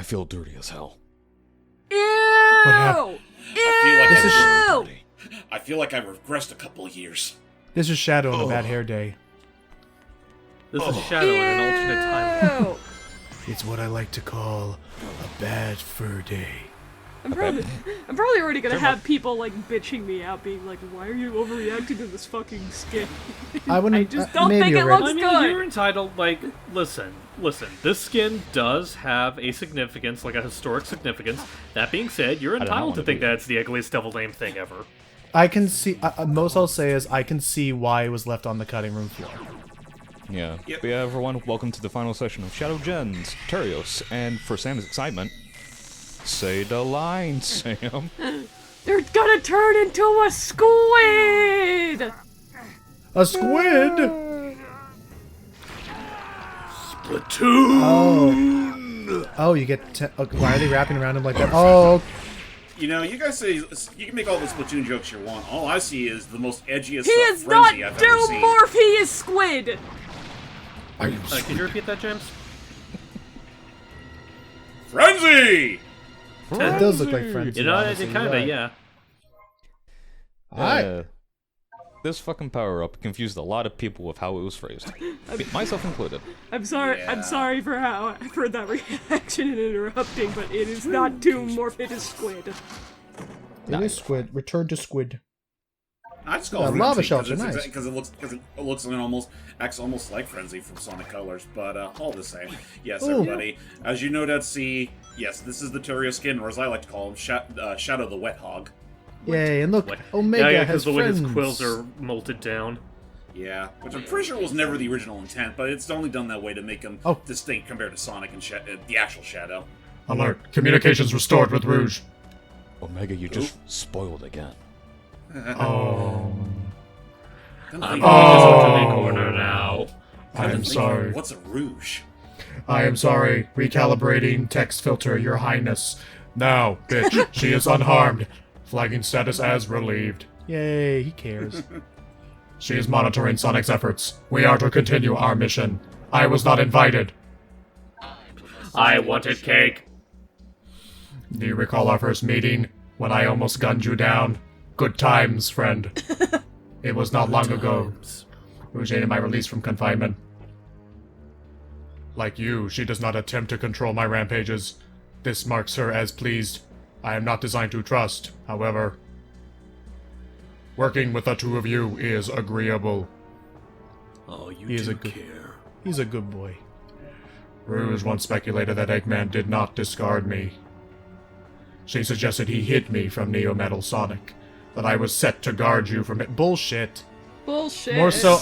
feel dirty as hell. Ew! I feel like I've regressed a couple of years. This is Shadow on a bad hair day. This is Shadow in an alternate time. It's what I like to call a bad fur day. I'm probably already gonna have people like bitching me out, being like, "Why are you overreacting to this fucking skin?" I wouldn't. I just don't think it looks good. You're entitled. Like, listen. This skin does have a significance, like a historic significance. That being said, you're entitled to think that it's the ugliest devil name thing ever. I can see. Most I'll say is I can see why it was left on the cutting room floor. Yeah. Yep. But yeah, everyone, welcome to the final session of Shadow Gens, Terios, and for Sam's excitement, say the line, Sam. They're gonna turn into a squid! A squid? Splatoon! Oh, you get... why are they wrapping around him like that? Oh... You know, you guys say you can make all the Splatoon jokes you want. All I see is the most edgiest He is not Doom Morph, he is Squid! Can you repeat that, James? Frenzy! It does look like Frenzy. You know, it kinda, yeah. This fucking power-up confused a lot of people with how it was phrased. Myself included. I'm sorry. Yeah. I'm sorry for that reaction and interrupting, but it is not Doom Morph. It is Squid. It is Squid. Return to Squid. I just call it lava shells are nice because it looks acts almost like Frenzy from Sonic Colors, but all the same. Yes, everybody. As you know, see, yes, this is the Terios skin, or as I like to call him, Shadow the Wet Hog. Yay, and look, Omega has the way friends. his quills are molted down. Yeah, which I'm pretty sure was never the original intent, but it's only done that way to make him distinct compared to Sonic and the actual Shadow. Alert. Communications restored with Rouge. Omega, you just spoiled again. I'm corner now. I am sorry. What's a Rouge? I am sorry. Recalibrating text filter, Your Highness. Now, bitch, she is unharmed. Flagging status as relieved. Yay, he cares. She is monitoring Sonic's efforts. We are to continue our mission. I was not invited. I wanted cake. Do you recall our first meeting, when I almost gunned you down? Good times, friend. It was not long ago. Rouge and I released from confinement. Like you, she does not attempt to control my rampages. This marks her as pleased. I am not designed to trust, however. Working with the two of you is agreeable. Oh, you do care. He's a good boy. Rouge once speculated that Eggman did not discard me. She suggested he hid me from Neo Metal Sonic, that I was set to guard you from it. Bullshit. Bullshit. More so,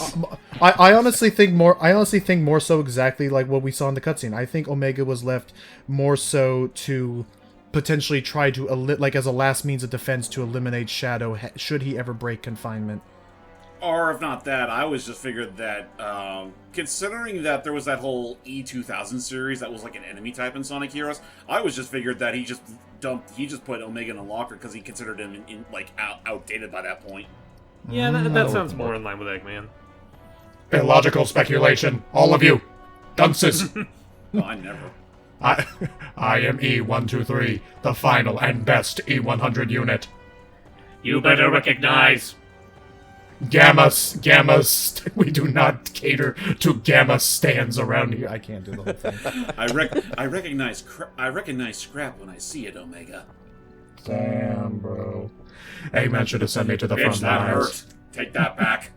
I honestly think more so exactly like what we saw in the cutscene. I think Omega was left more so to potentially try to as a last means of defense to eliminate Shadow should he ever break confinement. Or if not that, I was just figured that considering that there was that whole E2000 series that was like an enemy type in Sonic Heroes, I was just figured that he just put Omega in a locker because he considered him outdated by that point. Yeah, that sounds more in line with Eggman. Illogical speculation, all of you. Dunces. No, I never. I am E123, the final and best E100 unit. You better recognize. Gammas. We do not cater to Gamma stands around here. I can't do the whole thing. I recognize scrap when I see it, Omega. Damn, bro. Eggman should have sent me to the front that lines. hurt. Take that back.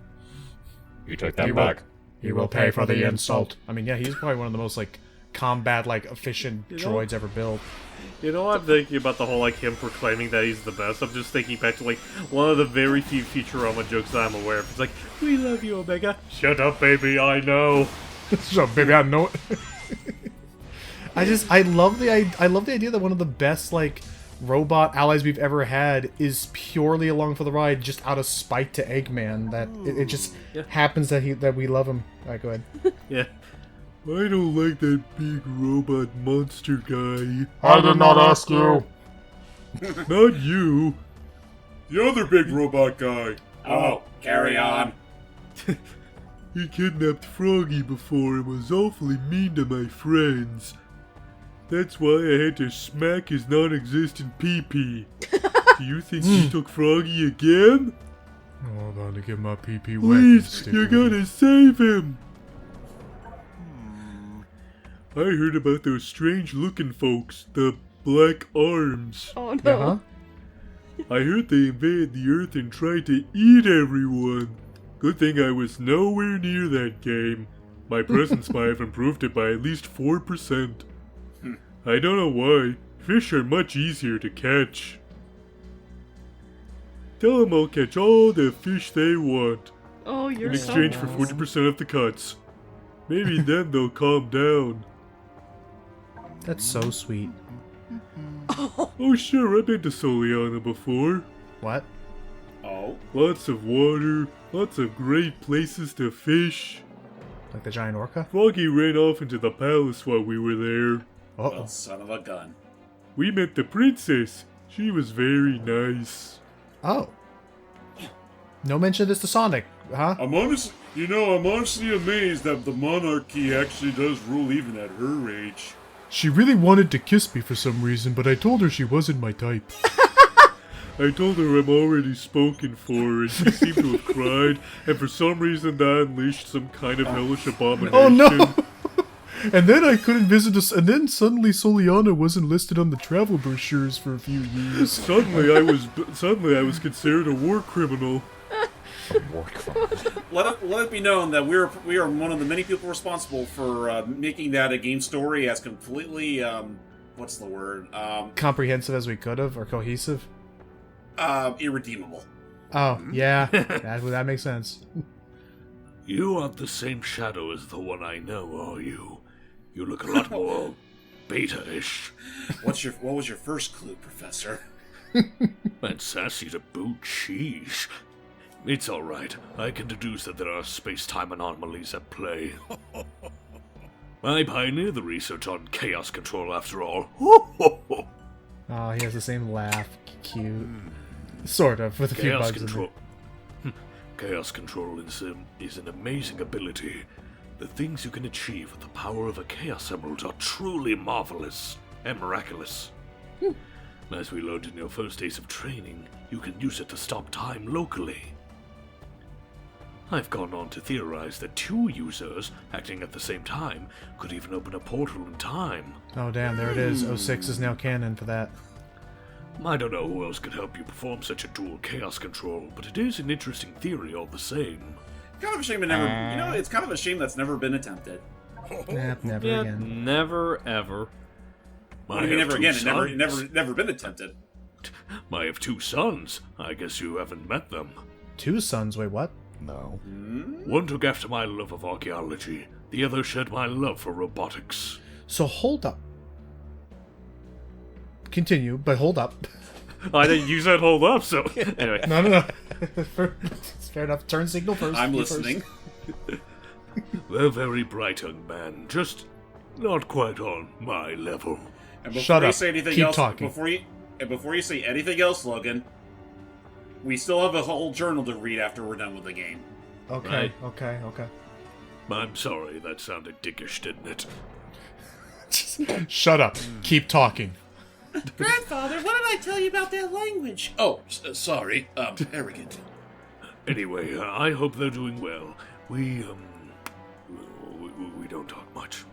You take that back. He will pay for the insult. I mean, yeah, he's probably one of the most combat efficient droids ever built. You know, I'm thinking about the whole him proclaiming that he's the best. I'm just thinking back to one of the very few Futurama jokes that I'm aware of. It's like, we love you, Omega. Shut up, baby, I know. Shut up, baby, I know. I love the idea that one of the best robot allies we've ever had is purely along for the ride, just out of spite to Eggman. That it just happens that we love him. All right, go ahead. Yeah. I don't like that big robot monster guy. I did not ask you. Not you. The other big robot guy. Oh, carry on. He kidnapped Froggy before and was awfully mean to my friends. That's why I had to smack his non-existent pee-pee. Do you think he took Froggy again? Hold on to get my pee-pee wet. Please, you gotta save him! I heard about those strange-looking folks, the Black Arms. Oh no. Uh-huh. I heard they invaded the Earth and tried to eat everyone. Good thing I was nowhere near that game. My presence might have improved it by at least 4%. I don't know why. Fish are much easier to catch. Tell them I'll catch all the fish they want Oh, you're in exchange for 40% of the cuts. Maybe then they'll calm down. That's so sweet. Oh sure, I've been to Soliana before. What? Oh. Lots of water, lots of great places to fish. Like the giant orca? Froggy ran off into the palace while we were there. Uh-oh. Well, son of a gun. We met the princess. She was very nice. Oh. No mention of this to Sonic, huh? I'm honestly amazed that the monarchy actually does rule even at her age. She really wanted to kiss me for some reason, but I told her she wasn't my type. I told her I'm already spoken for, and she seemed to have cried, and for some reason that unleashed some kind of hellish abomination. Oh no! And then I couldn't visit us, and then suddenly Soliana wasn't listed on the travel brochures for a few years. Suddenly I was considered a war criminal. Let it be known that we are one of the many people responsible for making that a game story as completely what's the word Comprehensive as we could have, or cohesive. Irredeemable. Oh yeah, that makes sense. You aren't the same shadow as the one I know, are you? You look a lot more beta-ish. What was your first clue, Professor? And sassy to boot, sheesh. It's alright. I can deduce that there are space-time anomalies at play. I pioneered the research on chaos control, after all. Oh, he has the same laugh. Cute. Sort of, with a few Chaos bugs control. Chaos control is an amazing ability. The things you can achieve with the power of a Chaos Emerald are truly marvelous and miraculous. As we learned in your first days of training, you can use it to stop time locally. I've gone on to theorize that two users, acting at the same time, could even open a portal in time. in it. Oh damn, there it is. 06 is now canon for that. I don't know who else could help you perform such a dual chaos control, but it is an interesting theory all the same. Kind of a shame it never. It's kind of a shame that's never been attempted. Never Yeah, again. never ever. I mean, never again. It never been attempted. I have two sons. I guess you haven't met them. Two sons, wait, what? No. One took after my love of archaeology. The other shared my love for robotics. So hold up. Continue, but hold up. I didn't use that hold up, so anyway. No. It's fair enough. Turn signal first. I'm You listening. first. A very bright young man, just not quite on my level. And before Shut you up. say anything Keep else, talking. before you say anything else, Logan, we still have a whole journal to read after we're done with the game. Okay, Right. okay. I'm sorry, that sounded dickish, didn't it? Shut up. Keep talking. Grandfather, what did I tell you about that language? Oh, sorry. Arrogant. Anyway, I hope they're doing well. We don't talk much.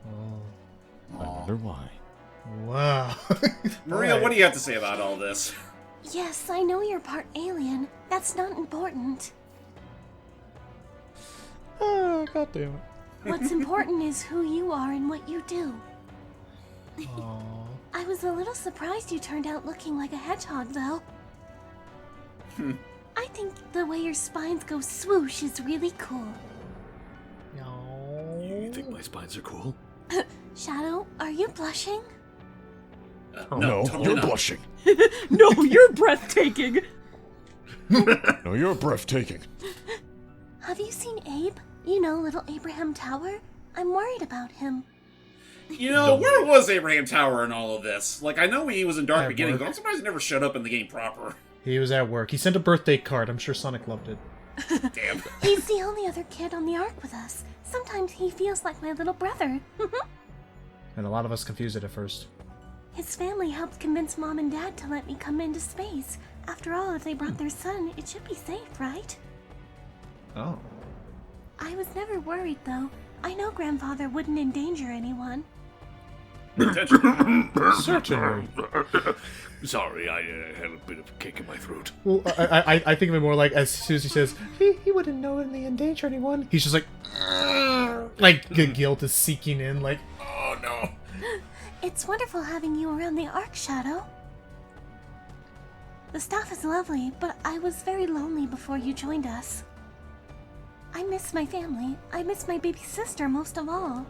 I wonder why. Wow. Maria, what do you have to say about all this? Yes, I know you're part alien. That's not important. Oh, God damn it. What's important is who you are and what you do. Aww. I was a little surprised you turned out looking like a hedgehog, though. I think the way your spines go swoosh is really cool. You think my spines are cool? Shadow, are you blushing? No, totally you're not. blushing. No, you're breathtaking. No, you're breathtaking. Have you seen Abe? You know, little Abraham Tower? I'm worried about him. You know, where was Abraham Tower in all of this? Like, I know he was in Dark At Beginnings, work. but I'm surprised he never showed up in the game proper. He was at work. He sent a birthday card. I'm sure Sonic loved it. Damn. He's the only other kid on the Ark with us. Sometimes he feels like my little brother. And a lot of us confused it at first. His family helped convince Mom and Dad to let me come into space. After all, if they brought their son, it should be safe, right? Oh. I was never worried, though. I know Grandfather wouldn't endanger anyone. Certainly. Sorry, I had a bit of a kick in my throat. Well, I think of it more like as soon as he says, he wouldn't knowingly endanger anyone, he's just like the guilt is seeking in, like, oh no. It's wonderful having you around the Ark, Shadow. The staff is lovely, but I was very lonely before you joined us. I miss my family. I miss my baby sister most of all.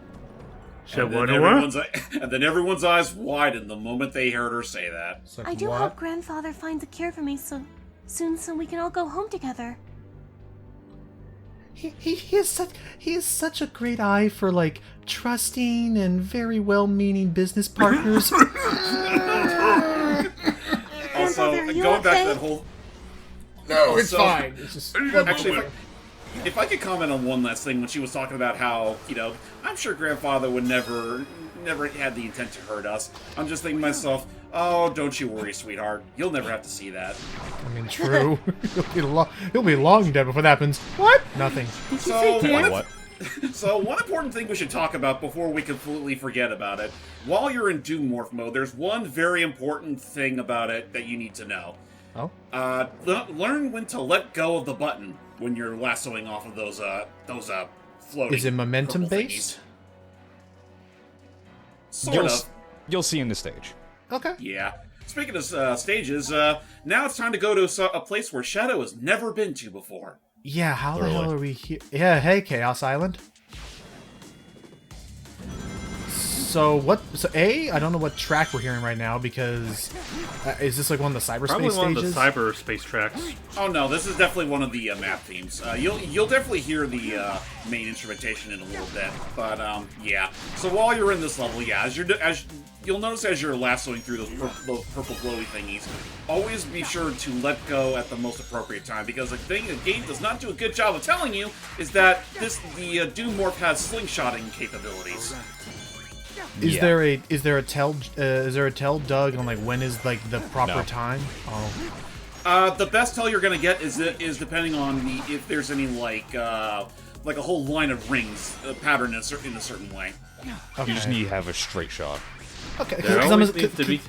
And then everyone's eyes widened the moment they heard her say that. Like, I do what? hope Grandfather finds a cure for me soon so we can all go home together. He has such a great eye for, like, trusting and very well-meaning business partners. Also, Grandfather, are you going back okay? to that whole... No, it's So- fine. It's just Actually, if I could comment on one last thing, when she was talking about how, I'm sure Grandfather would never had the intent to hurt us. I'm just thinking to myself, oh, don't you worry, sweetheart. You'll never have to see that. I mean, true. He'll be long dead before that happens. What? Nothing. So one important thing we should talk about before we completely forget about it. While you're in Doom Morph mode, there's one very important thing about it that you need to know. Oh? Learn when to let go of the button when you're lassoing off of those floating. Is it momentum purple based? thingies. Sort of. You'll see in the stage. Okay. Yeah. Speaking of stages, now it's time to go to a place where Shadow has never been to before. Yeah, how the Really? hell are we here? Yeah, hey, Chaos Island. So I don't know what track we're hearing right now because is this like one of the cyberspace Probably one stages? of the cyberspace tracks. Oh no, this is definitely one of the map themes. You'll definitely hear the main instrumentation in a little bit, but yeah. So while you're in this level, yeah, as you'll notice as you're lassoing through those purple glowy thingies, always be sure to let go at the most appropriate time, because the thing the game does not do a good job of telling you is that the Doom Morph has slingshotting capabilities. Is there a tell Doug on like when is like the proper No. time? Oh. The best tell you're gonna get is depending on if there's any like a whole line of rings patterned in a certain way. Okay. You just need to have a straight shot. Okay. There 'cause always needs to be...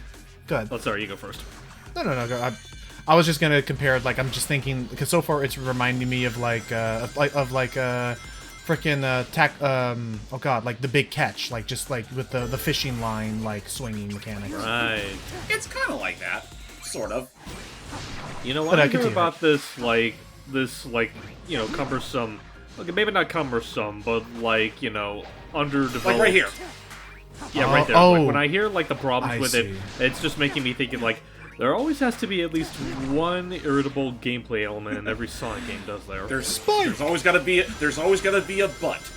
Go ahead. Oh, sorry, you go first. No. Go. I was just gonna compare it. Like I'm just thinking because so far it's reminding me of freaking oh god, like the big catch, like just like with the fishing line like swinging mechanics. Right. It's kind of like that, sort of. You know But what I I hear continue. about this cumbersome... Okay, maybe not cumbersome, but underdeveloped... Like right here. Yeah, right there. Oh. Like, when I hear the problems I with see. it, it's just making me thinking there always has to be at least one irritable gameplay element in every Sonic game, does there? There's always got to be a but.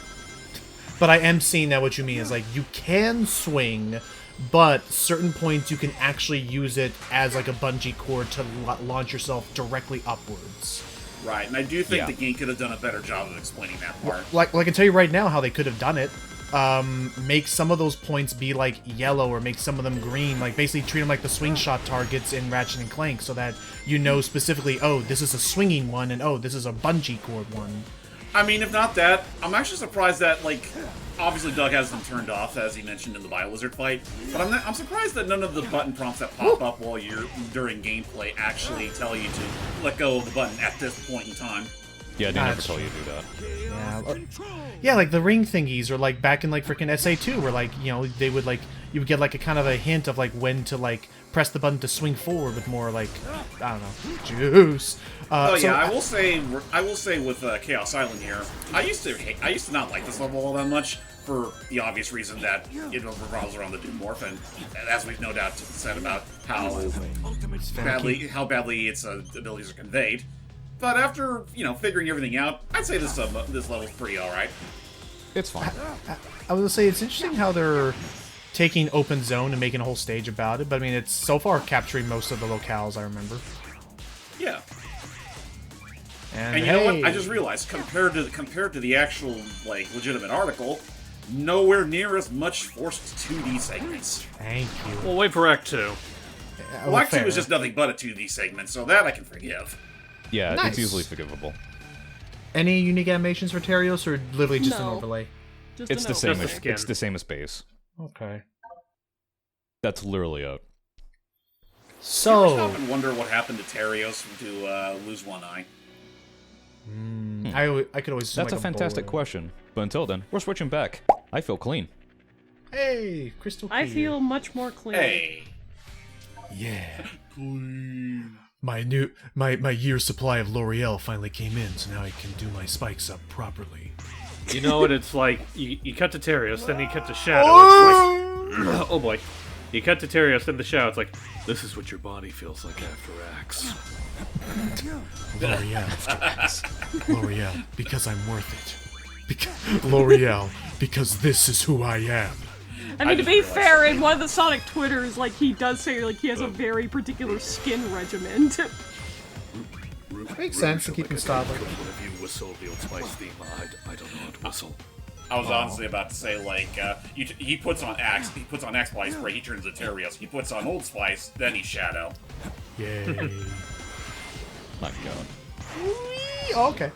But I am seeing that what you mean is like you can swing, but certain points you can actually use it as like a bungee cord to launch yourself directly upwards. Right, and I do think Yeah. the game could have done a better job of explaining that part. Like I can tell you right now how they could have done it. Make some of those points be like yellow or make some of them green, like basically treat them like the swing shot targets in Ratchet and Clank so that you know specifically, oh, this is a swinging one and oh, this is a bungee cord one. I mean, if not that, I'm actually surprised that, obviously Doug has them turned off, as he mentioned in the Biolizard fight, but I'm surprised that none of the button prompts that pop up while you're during gameplay actually tell you to let go of the button at this point in time. Yeah, they never That's tell you to do that. Yeah, like the ring thingies or like back in like freaking SA2 where they would you would get like a kind of a hint of like when to press the button to swing forward with more I don't know, juice. I will say with Chaos Island here, I used to not like this level all that much for the obvious reason that it revolves around the Doom Morph, and as we've no doubt said about how badly its abilities are conveyed. But after figuring everything out, I'd say this level's pretty all right. It's fine. I was gonna say it's interesting how they're taking open zone and making a whole stage about it, but I mean it's so far capturing most of the locales I remember. Yeah. And you know what? I just realized compared to the actual legitimate article, nowhere near as much forced 2D segments. Thank you. We'll wait for Act 2. Well, Act 2 was just nothing but a 2D segment, so that I can forgive. Yeah, Nice. it's easily forgivable. Any unique animations for Terios, or literally just an No. overlay? Just It's a the note. same. Just the As, skin. it's the same as base. Okay. That's literally it. So, Stop and wonder what happened to Terios to lose one eye. I could always. assume That's a like fantastic bowler. question. But until then, we're switching back. I feel clean. Hey, crystal clear. I feel much more clean. Hey. Yeah. My year's supply of L'Oreal finally came in, so now I can do my spikes up properly. You know what it's like? You cut to Terios, then you cut to Shadow. It's like, oh boy. You cut to Terios, then the Shadow. It's like, this is what your body feels like after Axe. L'Oreal, because I'm worth it. L'Oreal, because this is who I am. I mean, to just be realized fair, in one of the Sonic Twitters, like, he does say, like, he has a very particular skin regimen. Makes sense to keep him stylish. If you whistle the Old Spice theme, I don't know how to whistle. I was honestly about to say, like, he puts on Axe Body Spray, he turns into Terios. He puts on Old Spice, then he's Shadow. Yay. My God. Oh, okay.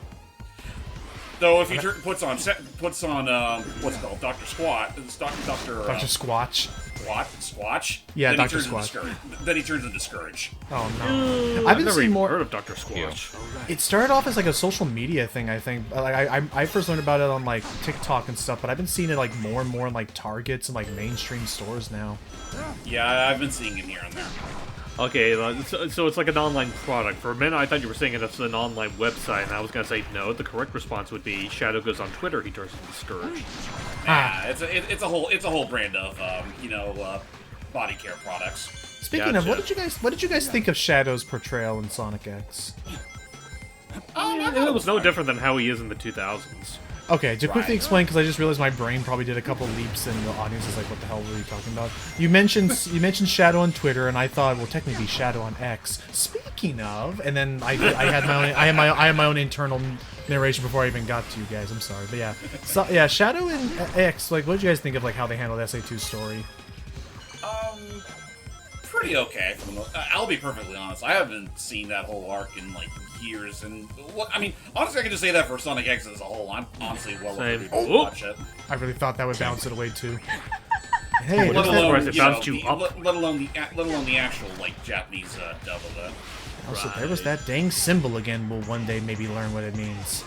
Though if he puts on what's it called, Dr. Squat, Dr. Dr. Squatch. Squatch. Yeah, then Dr. He turns Squatch. then he turns into Scourge. Oh no. I've I've been never seeing even more. heard of Dr. Squatch. It started off as like a social media thing, I think. Like I first learned about it on like TikTok and stuff, but I've been seeing it like more and more in like Targets and like mainstream stores now. Yeah, I've been seeing it here and there. Okay, so it's like an online product. For a minute, I thought you were saying it's an online website, and I was gonna say no. The correct response would be Shadow goes on Twitter, he turns into Scourge. It's a whole brand of body care products. Speaking of, Gotcha. what did you guys think of Shadow's portrayal in Sonic X? It was no different than how he is in the 2000s. Okay, to quickly Right. explain, because I just realized my brain probably did a couple leaps, and the audience is like, "What the hell were you talking about?" You mentioned Shadow on Twitter, and I thought, well, technically Shadow on X. Speaking of, and then I had my own internal narration before I even got to you guys. I'm sorry, but yeah, Shadow in X. Like, what did you guys think of like how they handled SA2's story? Pretty okay. I'll be perfectly honest. I haven't seen that whole arc in like years, and honestly, I can just say that for Sonic X as a whole. I'm honestly well overdue to Same. watch it. I really thought that would balance it away too. Hey, Let there's alone, surprised it bounced you you know, up. let alone the actual like Japanese dub of it. also, there was that dang symbol again. We'll one day maybe learn what it means.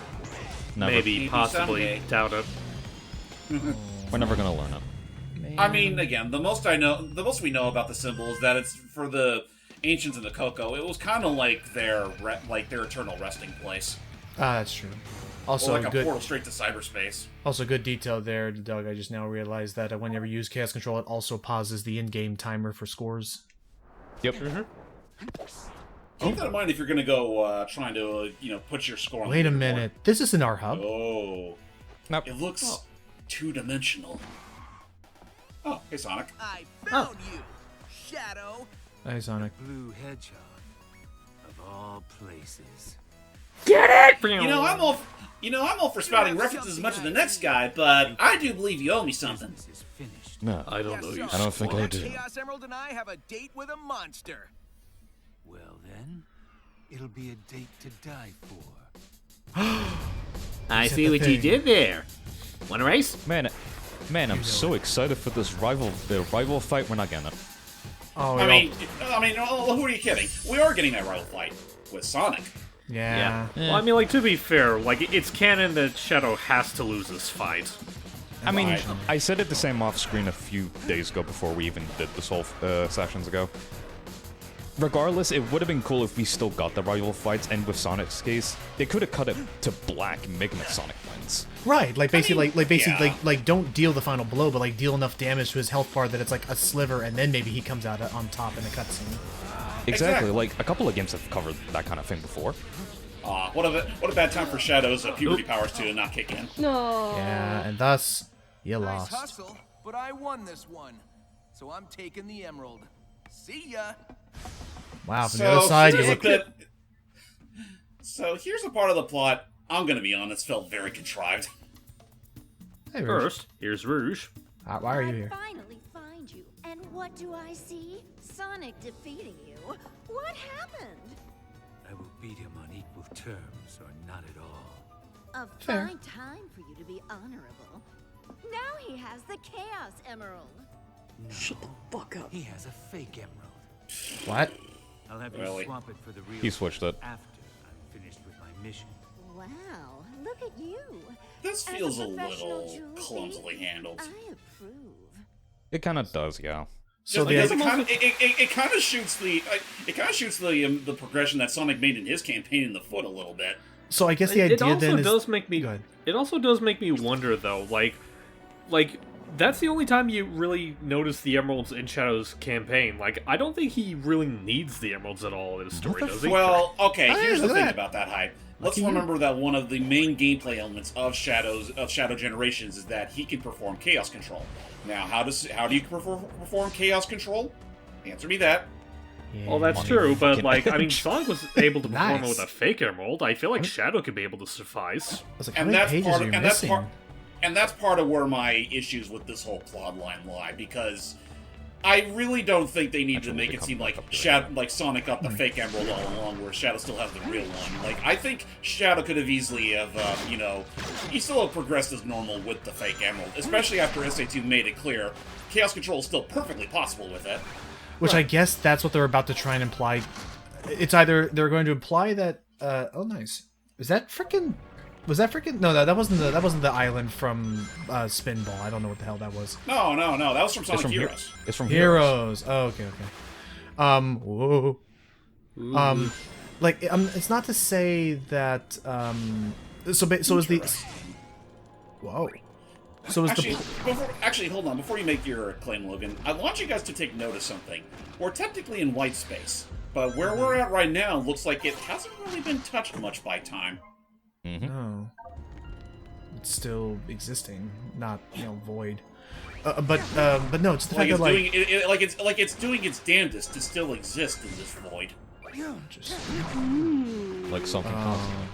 Never. Maybe, Maybe possibly, someday. doubt it. We're never gonna learn it. I mean, again, the most we know about the symbol is that it's for the ancients in the Coco. It was kind of like their eternal resting place, That's true. or Also, like a good. portal straight to cyberspace. Also, good detail there, Doug. I just now realized that whenever you use Chaos Control, it also pauses the in-game timer for scores. Yep. Keep that in mind if you're gonna go trying to put your score on. Wait the a leaderboard. minute. This isn't our hub. Oh, Nope. it looks two-dimensional. Oh, hey Sonic. I found you, Shadow. Hey, Sonic. Blue Hedgehog, of all places. Get it! I'm all for spouting references as much as the next guy, but I do believe you owe me something. Business is finished. No. I don't know you. I don't think I That do. Chaos Emerald and I have a date with a monster. Well then, it'll be a date to die for. I see what you did there. Want a race? Man, I'm so excited for this rival fight. We're not getting it. Oh, I mean, who are you kidding? We are getting that rival fight with Sonic. yeah. Well, I mean, like, to be fair, like, it's canon that Shadow has to lose this fight. I mean, Right. I said it the same off screen a few days ago before we even did this whole sessions ago. Regardless, it would have been cool if we still got the rival fights, and with Sonic's case, they could have cut it to black, making it Sonic wins. Right, like basically, yeah. like don't deal the final blow, but like deal enough damage to his health bar that it's like a sliver, and then maybe he comes out on top in a cutscene. Exactly. Like a couple of games have covered that kind of thing before. What a bad time for Shadow's puberty powers to not kick in. No. Yeah, and thus you Nice lost. hustle, but I won this one. So I'm taking the emerald. See ya. Wow, from the other side, you look. So here's a part of the plot. I'm gonna be honest, felt very contrived. Hey, Rouge. First, here's Rouge. Why are you here? I finally find you, and what do I see? Sonic defeating you. What happened? I will beat him on equal terms, or not at all. A Fair. fine time for you to be honorable. Now he has the Chaos Emerald. No, Shut the fuck up. he has a fake emerald. What? I'll have Really? you swap it for the real He switched it. after I'm finished with my mission. Wow, look at you. This As feels a professional little jewel clumsily thief, handled. I approve. It kind of does, yeah. So Just because the it kind of shoots the progression that Sonic made in his campaign in the foot a little bit. so I guess the idea It also then is does make me. Go ahead. It also does make me wonder, though. Like that's the only time you really notice the emeralds in Shadow's campaign. Like, I don't think he really needs the emeralds at all in his story, does he? Well, okay, Hey, here's the look at thing that. about that hype. Let's Lucky you. remember that one of the main gameplay elements of Shadow Generations is that he can perform chaos control. Now, how do you perform chaos control? Answer me that. Well, that's true, but like, I mean, Sonic was able to perform Nice. it with a fake emerald. I feel like Shadow could be able to suffice. I was like, how And many that's pages part are of, you and that's missing? part and that's part of where my issues with this whole plot line lie, because I really don't think they need to make it seem like Sonic got the fake emerald all along, where Shadow still has the real one. Like, I think Shadow could have easily have, he still have progressed as normal with the fake emerald, especially after SA2 made it clear chaos control is still perfectly possible with it. Which I guess that's what they're about to try and imply. It's either they're going to imply that. Oh, nice. Is that freaking? Was that freaking? No, that wasn't the island from Spinball. I don't know what the hell that was. No, that was from Sonic from Heroes. It's from Heroes. Heroes. Oh, okay. Whoa. It's not to say that. So is the. Whoa. So is Actually, hold on. Before you make your claim, Logan, I want you guys to take note of something. We're technically in white space, but where we're at right now looks like it hasn't really been touched much by time. Oh. It's still existing, not void. But no, it's the fact that It's doing its damnedest to still exist in this void. Just, Like something constant.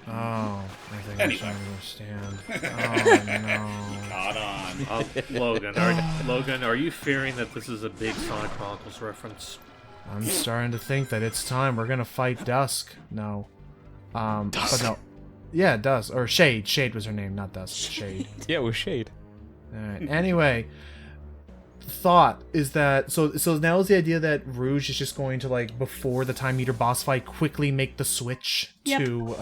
I think Anyway. I understand. Oh Caught on. Logan, are you fearing that this is a big Sonic Chronicles reference? no. I'm starting to think that it's time we're gonna fight Dusk. No. But no. Yeah, Dusk. Or Shade. Shade was her name, not Dusk. Shade. Yeah, it was Shade. Alright. Anyway. Thought is that so now is the idea that Rouge is just going to, like, before the Time Eater boss fight, quickly make the switch Yep. to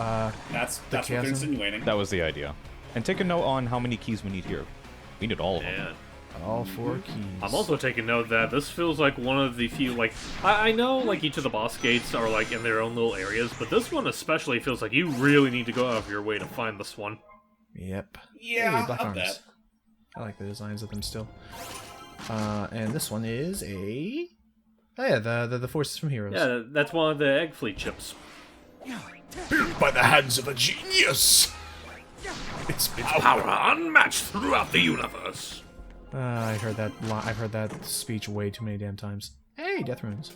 That's what they're chaos. insinuating. That was the idea. And take a note on how many keys we need here. We need all of them. Yeah. all 4 keys. I'm also taking note that this feels like one of the few, like, I know, like, each of the boss gates are, like, in their own little areas, but this one especially feels like you really need to go out of your way to find this one. Yep. Yeah, Hey, Black I'll Arms. bet. I like the designs of them still. And this one is a... Oh yeah, the forces from Heroes. Yeah, that's one of the Egg Fleet chips. Built by the hands of a genius! It's Power unmatched throughout the universe. I've heard that speech way too many damn times. Hey, Death Runes.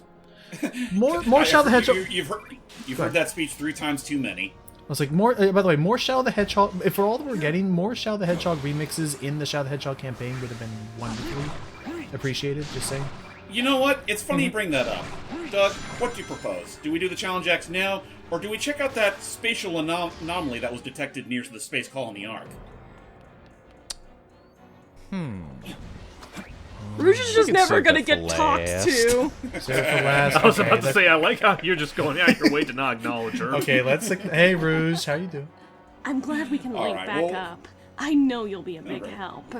More Shadow the Hedgehog. You've heard that speech 3 times too many. I was like, more. By the way, more Shadow the Hedgehog. If for all that we're getting, more Shadow the Hedgehog remixes in the Shadow the Hedgehog campaign would have been wonderfully appreciated. Just saying. You know what? It's funny you bring that up. Doug, what do you propose? Do we do the Challenge X now, or do we check out that spatial anomaly that was detected near the Space Colony Arc? Rouge is just can never save gonna that for get talked last. to. So for last. I was okay, about to let's- say, I like how you're just going out your way to not acknowledge her. Okay, let's. Hey, Rouge, how you doing? I'm glad we can link Alright, back well- up. I know you'll be a big Alright. help.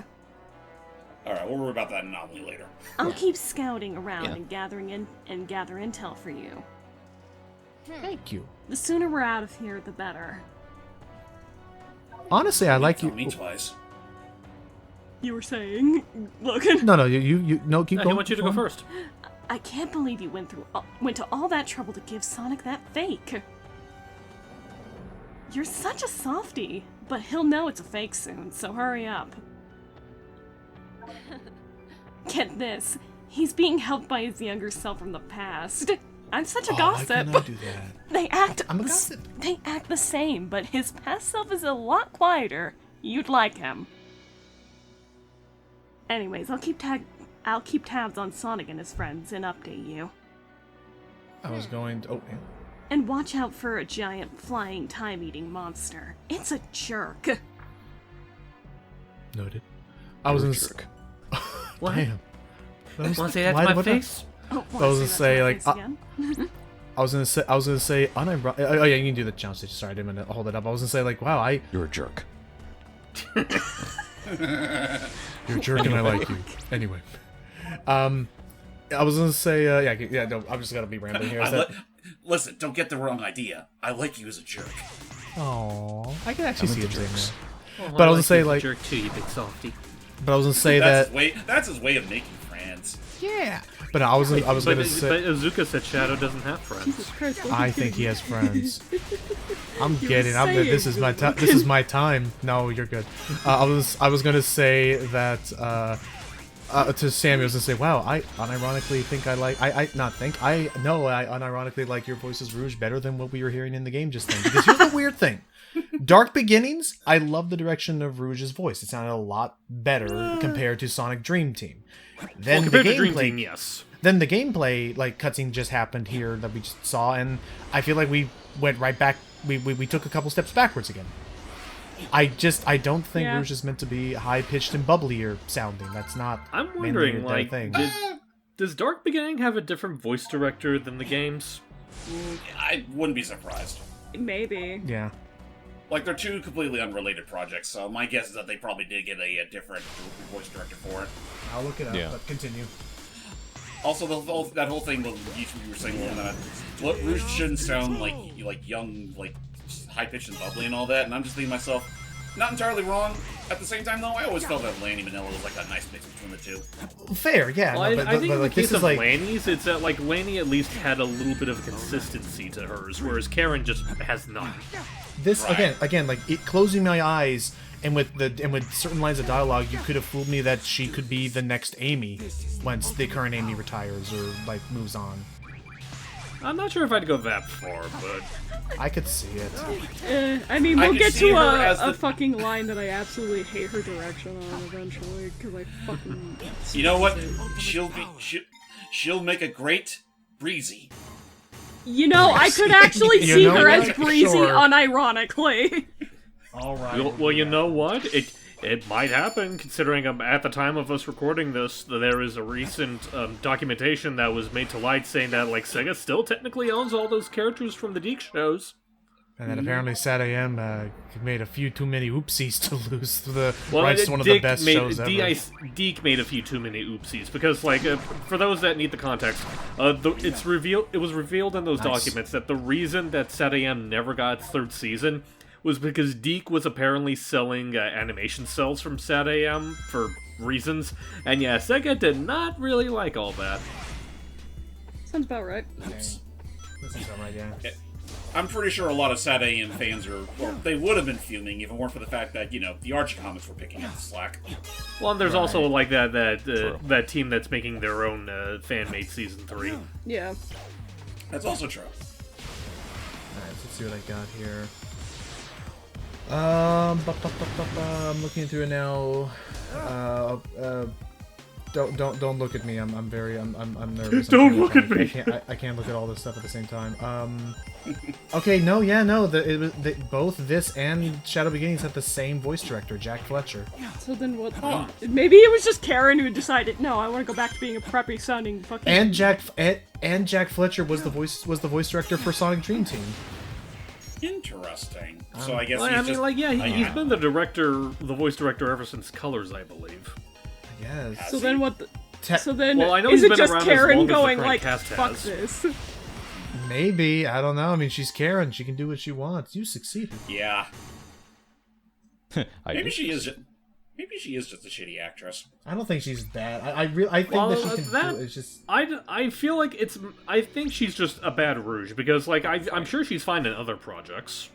Alright, we'll worry about that anomaly later. I'll keep scouting around Yeah. and gather intel for you. Thank you. The sooner we're out of here, the better. Honestly, I like Tell you. me twice. You were saying, Logan? No, you no, keep I going. want you to go first. I can't believe you went to all that trouble to give Sonic that fake. You're such a softie, but he'll know it's a fake soon, so hurry up. Get this, he's being helped by his younger self from the past. I'm such a Why gossip. couldn't I do that? They act I'm a the gossip. They act the same, but his past self is a lot quieter. You'd like him. Anyways, I'll keep tabs on Sonic and his friends and update you. I was going to... Oh, yeah. And watch out for a giant flying time-eating monster. It's a jerk. Noted. I was gonna jerk. What? Damn. Want to say that to my face? Oh, I was gonna say, like, again? I was gonna say, unironic. Oh yeah, you can do the challenge stage. Sorry, I didn't mean to hold it up. I was gonna say, like, wow, You're a jerk. you're a jerk and I like you. Anyway, I was gonna say, yeah, no, I'm just gonna be rambling here. Listen, don't get the wrong idea. I like you as a jerk. Aww, I can actually see it saying that. Well, But I was gonna say, like, jerk too, you big softy. but I was gonna say That's that. that's his way of making friends. Yeah. But I was gonna say. But Azuka said Shadow doesn't have friends. Jesus Christ, I think he has friends. I'm You getting. were This is my saying, time. This is my time. No, you're good. I was gonna say that to Sammy. I was gonna say, wow, I unironically think I know I unironically like your voices Rouge better than what we were hearing in the game just then. Because here's the weird thing. Dark Beginnings, I love the direction of Rouge's voice. It sounded a lot better compared to Sonic Dream Team. Then Compared the to Dream gameplay, Team, yes. then the gameplay like cutscene just happened here that we just saw, and I feel like we went right back. We took a couple steps backwards again. I don't think Yeah. Rouge is meant to be high pitched and bubblier sounding. That's not. I'm mainly wondering, their like, thing. does Dark Beginning have a different voice director than the games? I wouldn't be surprised. Maybe. Yeah. Like, they're two completely unrelated projects, so my guess is that they probably did get a different voice director for it. I'll look it up. Yeah. But continue. Also, that whole thing that you were saying, what Rouge shouldn't sound like young, like high pitched and bubbly and all that. And I'm just thinking to myself, not entirely wrong. At the same time, though, I always felt that Lanny Manila was like a nice mix between the two. Fair, yeah. Well, no, I think in the like, case this is of like Lanny's, it's that like Lanny at least had a little bit of consistency to hers, whereas Karen just has none. this Right. again. Like closing my eyes and with certain lines of dialogue, you could have fooled me that she could be the next Amy once the current Amy retires or like moves on. I'm not sure if I'd go that far, but I could see it. I mean, I we'll could get see to her as a the- fucking line that I absolutely hate her direction on eventually, because I fucking... You know what? She'll make a great Breezy. You know, I could actually You see know her as what? Breezy Sure. unironically. All right. well, you know what? It might happen, considering at the time of us recording this, there is a recent documentation that was made to light saying that like Sega still technically owns all those characters from the Deke shows. And then apparently Sad AM made a few too many oopsies to lose the rights to one of the Deke best made, shows ever. Deke made a few too many oopsies because, like, for those that need the context, it was revealed in those documents that the reason that Sad AM never got its third season was because Deke was apparently selling animation cells from Sad AM for reasons, and yeah, Sega did not really like all that. Sounds about right. This is all right, yeah. I'm pretty sure a lot of Sad AM fans they would have been fuming if it weren't for the fact that, the Archie comics were picking up the slack. Well, and there's also like that team that's making their own fan-made season 3. Yeah. That's also true. Alright, let's see what I got here. I'm looking through it now. Don't look at me. I'm nervous. Don't look at me. I can't look at all this stuff at the same time. Okay, no. Both this and Shadow Beginnings had the same voice director, Jack Fletcher. So then what? Maybe it was just Karen who decided, no, I want to go back to being a preppy sounding fucking... And Jack Fletcher was the voice director for Sonic Dream Team. Interesting. So I guess Well, he's been the voice director ever since Colors, I believe. Yes. So then what? So then Well, I know is he's it been just around as Karen long as the going current like, cast fuck has. this? Maybe, I don't know. I mean, she's Karen. She can do what she wants. You succeeded. Yeah. I Maybe do. she is just a shitty actress. I don't think she's bad. I think that she can do it. It's just I feel like I think she's just a bad Rouge because like I'm sure she's fine in other projects.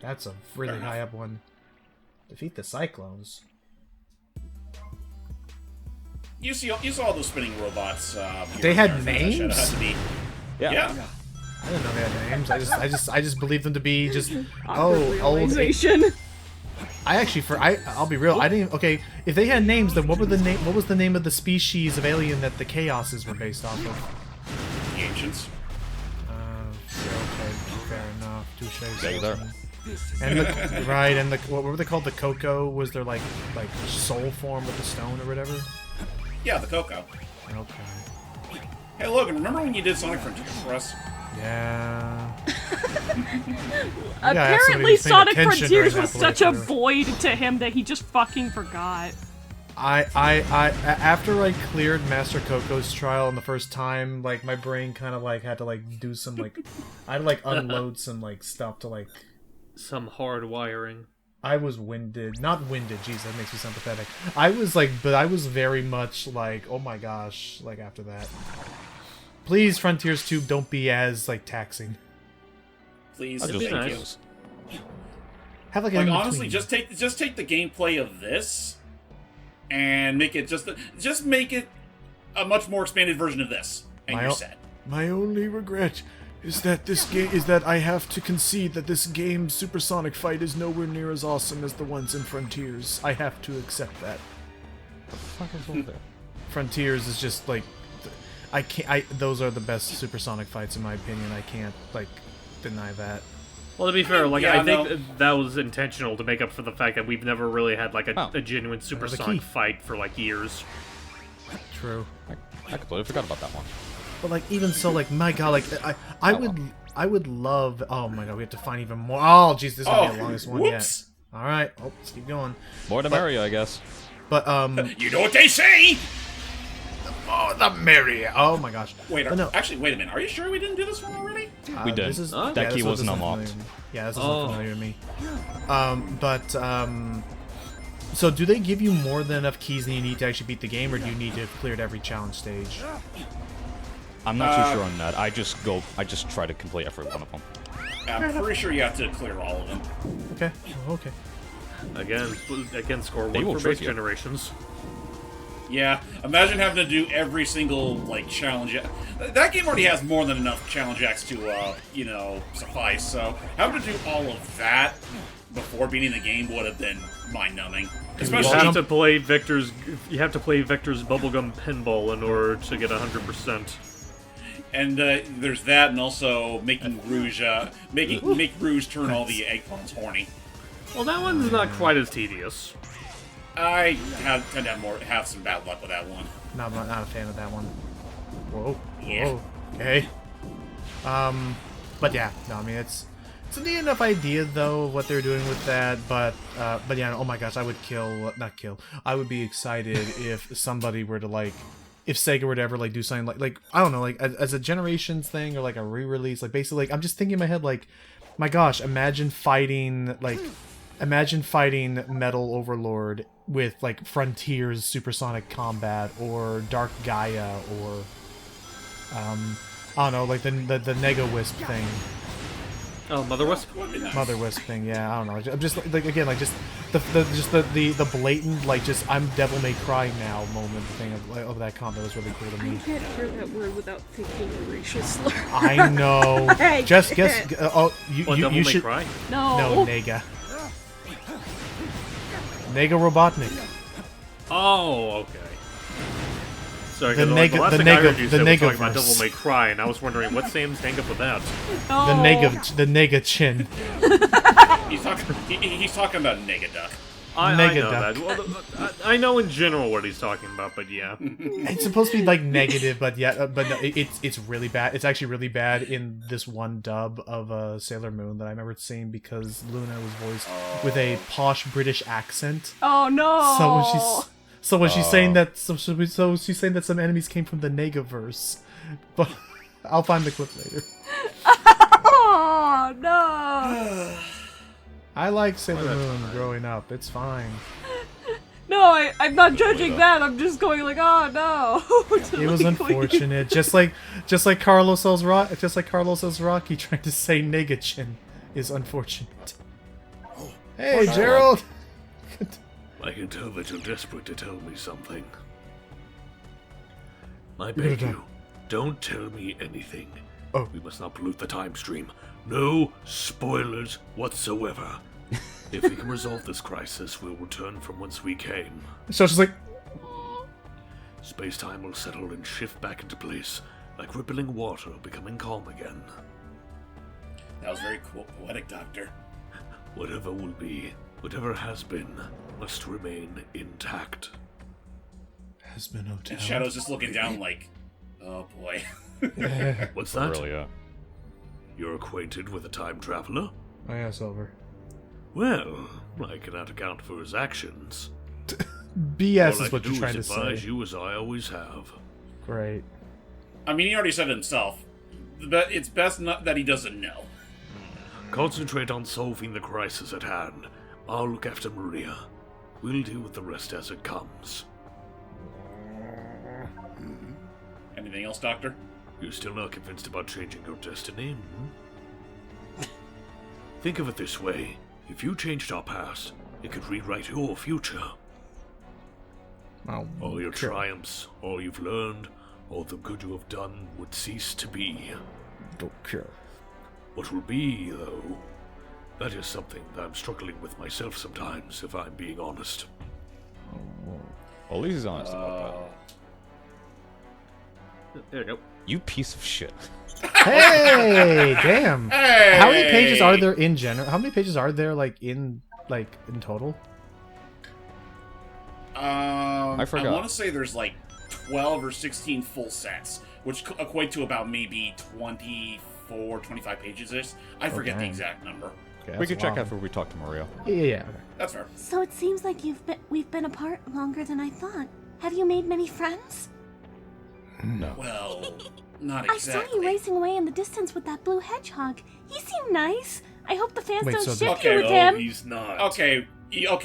that's a really high up one. Defeat the Cyclones. You saw those spinning robots. They had that names? shit had to be- Yeah. Yeah. I didn't know they had names. I just believed them to be just Awkward old. realization. I'll be real. I didn't. Okay, if they had names, then what was the name of the species of alien that the Chaoses were based off of? The Ancients. Okay, fair enough. Touche. There, there. And what were they called? The Coco was their like soul form with the stone or whatever. Yeah, the Coco. Okay. Hey Logan, remember when you did Sonic Frontiers for us? Yeah. Apparently, Sonic Frontiers was such a void to him that he just fucking forgot. After I cleared Master Coco's trial on the first time, like my brain kind of like had to like do some like I had to like unload some like stuff to like some hard wiring. I was winded, not winded. Jeez, that makes me sound pathetic. I was like, but I was very much like, oh my gosh, like after that. Please, Frontiers 2, don't be as like taxing. Please, I'll just thank nice. you. Have like Honestly, just take the gameplay of this and make it just make it a much more expanded version of this, and you're set. My only regret is that this game is that I have to concede that this game's supersonic fight is nowhere near as awesome as the ones in Frontiers. I have to accept that. What the fuck is over there? Frontiers is just like those are the best supersonic fights in my opinion. I can't like deny that. Well, to be fair, like yeah, I think that was intentional to make up for the fact that we've never really had like a genuine key. supersonic fight for like years. True. I completely forgot about that one. But like even so, like my god, like I would love. Oh my god, we have to find even more. Oh jeez, this is gonna be the longest one yet. All right, let's keep going. More the merrier, I guess. But you know what they say. Oh, the merrier. Oh my gosh. Wait, no. actually, wait a minute. Are you sure we didn't do this one already? We did. That key wasn't unlocked. Yeah, this isn't familiar to me. So do they give you more than enough keys than you need to actually beat the game, or do you need to have cleared every challenge stage? I'm not too sure on that. I just try to complete every one of them. I'm pretty sure you have to clear all of them. Okay. Okay. Again, score They one will for base trick you. generations. Yeah, imagine having to do every single like challenge. That game already has more than enough challenge acts to suffice. So having to do all of that before beating the game would have been mind-numbing. Especially You have to play Victor's bubblegum pinball in order to get 100%. And there's that, and also making Rouge make Rouge turn all the eggplants horny. Well, that one's not quite as tedious. I tend to have some bad luck with that one. Not a fan of that one. Whoa. Yeah. Whoa. Okay. But yeah, no, I mean it's a neat enough idea though of what they're doing with that. But yeah, oh my gosh, I would I would be excited if somebody were to like, if Sega were to ever like do something like I don't know, like as a Generations thing or like a re-release, like basically like I'm just thinking in my head like, my gosh, imagine fighting Metal Overlord with like Frontiers supersonic combat or Dark Gaia or I don't know, like the Nega Wisp thing. Oh, Mother Wisp? Mother Wisp thing, yeah, I don't know. I'm just like again, like just the blatant like just I'm Devil May Cry now moment thing of that combat was really cool to me. I can't hear that word without thinking a racial slur. I know. Just guess. You should. Cry? No, Nega. Nega Robotnik. Oh, okay. Sorry, The the nega- last the thing I nega- heard you the say was talking about negaverse. Devil May Cry, and I was wondering what Sam's hang up with that. The Nega Chin. He's talking about Negaduck. I Nega know Duck. that. Well, I know in general what he's talking about, but yeah. It's supposed to be like negative, but yeah, but no, it's really bad. It's actually really bad in this one dub of Sailor Moon that I remember seeing because Luna was voiced with a posh British accent. Oh no! So when she's saying that, so she's saying that some enemies came from the Negaverse, but I'll find the clip later. Oh no! I like Sailor Moon growing up. It's fine. No, I'm not judging that. I'm just going like, oh no. It was unfortunate. just like Carlos Rocky trying to say Negachin is unfortunate. Hey, Gerald. I can tell that you're desperate to tell me something. I beg you, don't tell me anything. Oh. We must not pollute the time stream. No spoilers whatsoever. If we can resolve this crisis, we'll return from whence we came. So it's just like, Space-time will settle and shift back into place, like rippling water becoming calm again. That was very poetic, Doctor. Whatever will be, whatever has been, must remain intact. has been hotel. And Shadow's just looking down like, oh boy. What's that? Really, yeah. You're acquainted with a time traveler? Oh yeah, it's over. Well, I cannot account for his actions. BS All I is what can you're do trying to is advise say. you as I always have. Great. I mean, he already said it himself. But it's best not that he doesn't know. Concentrate on solving the crisis at hand. I'll look after Maria. We'll deal with the rest as it comes. Anything else, Doctor? You're still not convinced about changing your destiny? Think of it this way. If you changed our past, it could rewrite your future. Oh, All your sure. triumphs, all you've learned, all the good you have done would cease to be. Okay. What will be, though, that is something that I'm struggling with myself sometimes, if I'm being honest. Well, at least he's honest about There you go. that. You piece of shit. Hey, damn. Hey! How many pages are there in general? How many pages are there in total? I forgot. I want to say there's like 12 or 16 full sets, which equate to about maybe 24, 25 pages. I forget the dang. exact number. Okay, We that's could a check lot. after we talk to Maria. Yeah. That's fair. So it seems like we've been apart longer than I thought. Have you made many friends? No. Well, not I exactly. saw you racing away in the distance with that blue hedgehog. He seemed nice. I hope the fans Wait, don't so ship Okay, you with No, him. he's not. Okay,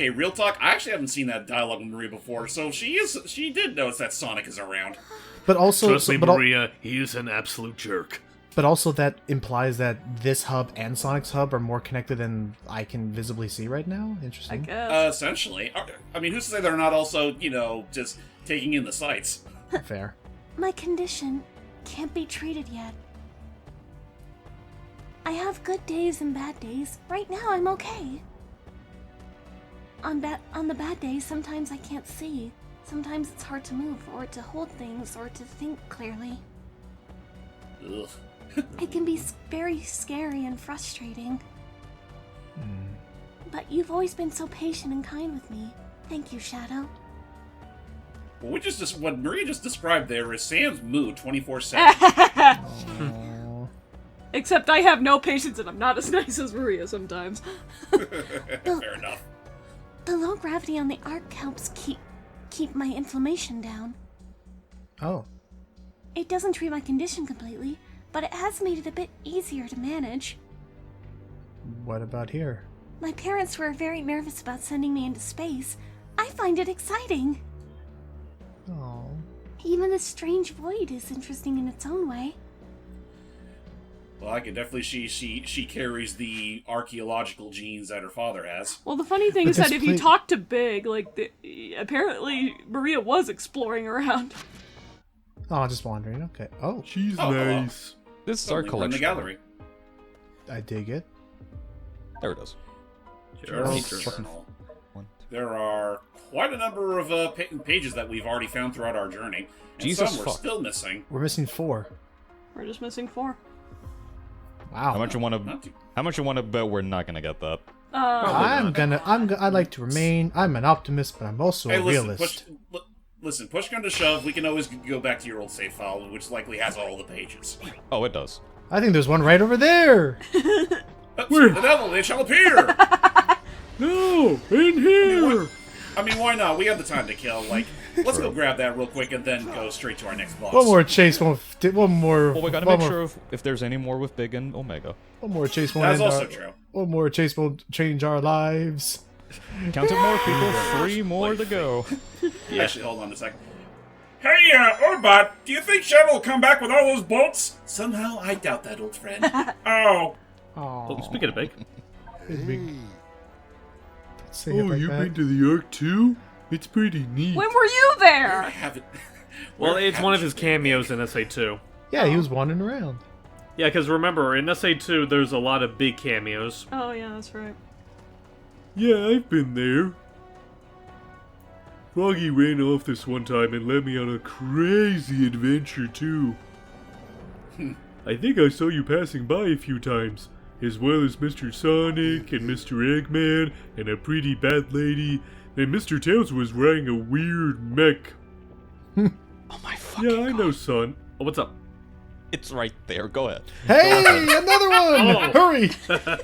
real talk. I actually haven't seen that dialogue with Maria before, so she did notice that Sonic is around. But also, Trust me, but, al- Maria, he is an absolute jerk. but also that implies that this hub and Sonic's hub are more connected than I can visibly see right now. I Interesting. guess. Essentially. I mean, who's to say they're not also, just taking in the sights? Fair. My condition can't be treated yet. I have good days and bad days. Right now, I'm okay. On the bad days, sometimes I can't see. Sometimes it's hard to move, or to hold things, or to think clearly. Ugh. It can be very scary and frustrating. But you've always been so patient and kind with me. Thank you, Shadow. What Maria just described there is Sam's mood 24/7. Except I have no patience and I'm not as nice as Maria sometimes. Fair enough. The low gravity on the Ark helps keep my inflammation down. Oh. It doesn't treat my condition completely, but it has made it a bit easier to manage. What about here? My parents were very nervous about sending me into space. I find it exciting. Oh. Even this strange void is interesting in its own way. Well, I can definitely she carries the archaeological genes that her father has. Well, the funny thing But is that this if you pla- talk to Big, apparently Maria was exploring around. Oh, just wandering. Okay. Oh, She's Oh, hello. nice. This is our We're in collection. the gallery. I dig it. There it is. Journal. Fucking- There are quite a number of pages that we've already found throughout our journey, and Jesus some we're fuck. still missing. We're missing 4. We're just missing 4. Wow. How much you want Not too- to? How much you want to bet we're not gonna get that? I like to remain. I'm an optimist, but I'm also Hey, a listen, realist. listen, push come to shove, we can always go back to your old save file, which likely has all the pages. Oh, it does. I think there's one right over there. The devil, they shall appear! No, in here. I mean, why not? We have the time to kill. Let's go grab that real quick and then go straight to our next boss. One more chase. One more. Well, we gotta one make more, sure if there's any more with Big and Omega. One more chase. One That's end also our- true. One more chase won't change our lives. Counting more people, 3 more to go. Actually, hold on a second. Hey, Orbot, do you think Shadow will come back with all those bolts? Somehow, I doubt that, old friend. Oh. Oh, speaking of Big, Say it Oh, like you've that. been to the Ark too? It's pretty neat. When were you I there? haven't... well, Where it's one of haven't his you been? cameos in SA2. Yeah, he was wandering around. Yeah, because remember, in SA2, there's a lot of big cameos. Oh, yeah, that's right. Yeah, I've been there. Froggy ran off this one time and led me on a crazy adventure, too. I think I saw you passing by a few times, as well as Mr. Sonic and Mr. Eggman and a pretty bad lady, and Mr. Tails was riding a weird mech. Oh my fucking Yeah, I know, son. Oh, what's up? It's right there. Go ahead. Hey, another one! Oh. Hurry!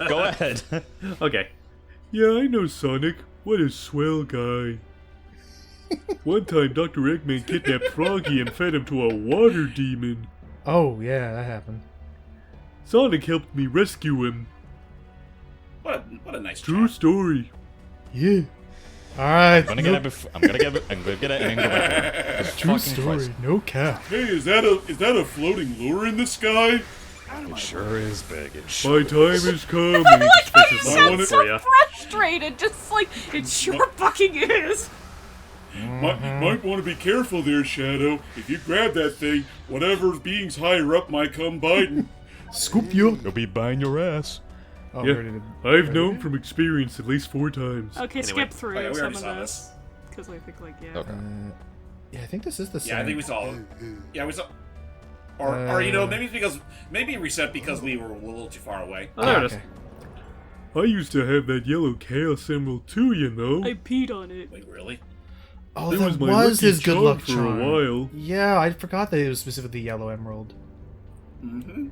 Go ahead. Okay. Yeah, I know Sonic. What a swell guy. One time, Dr. Eggman kidnapped Froggy and fed him to a water demon. Oh, yeah, that happened. Sonic helped me rescue him. What a nice True chat. story. Yeah. Alright. I'm gonna get it and go back. True story, no cap. Hey, is that a floating lure in the sky? It sure is big. It My sure time is coming. I like how you Fishes sound wanted so for ya. frustrated, just like, it sure fucking is. Might want to be careful there, Shadow. If you grab that thing, whatever beings higher up might come biting. Scoop you. You'll be buying your ass. Oh, Yeah, we already did. I've known from experience at least 4 times. Okay, Anyway. skip through Oh, yeah, we some already of saw this. this. Because I think, like, yeah. Okay. Yeah, I think this is the same. Yeah, I think we saw. Yeah, we saw. Or you know, maybe reset because we were a little too far away. Oh, there it is. Okay. I used to have that yellow Chaos Emerald too, you know. I peed on it. Wait, really? Oh, That that was was, my lucky his good charm luck for a charm. while. Yeah, I forgot that it was specifically yellow emerald. Mm-hmm.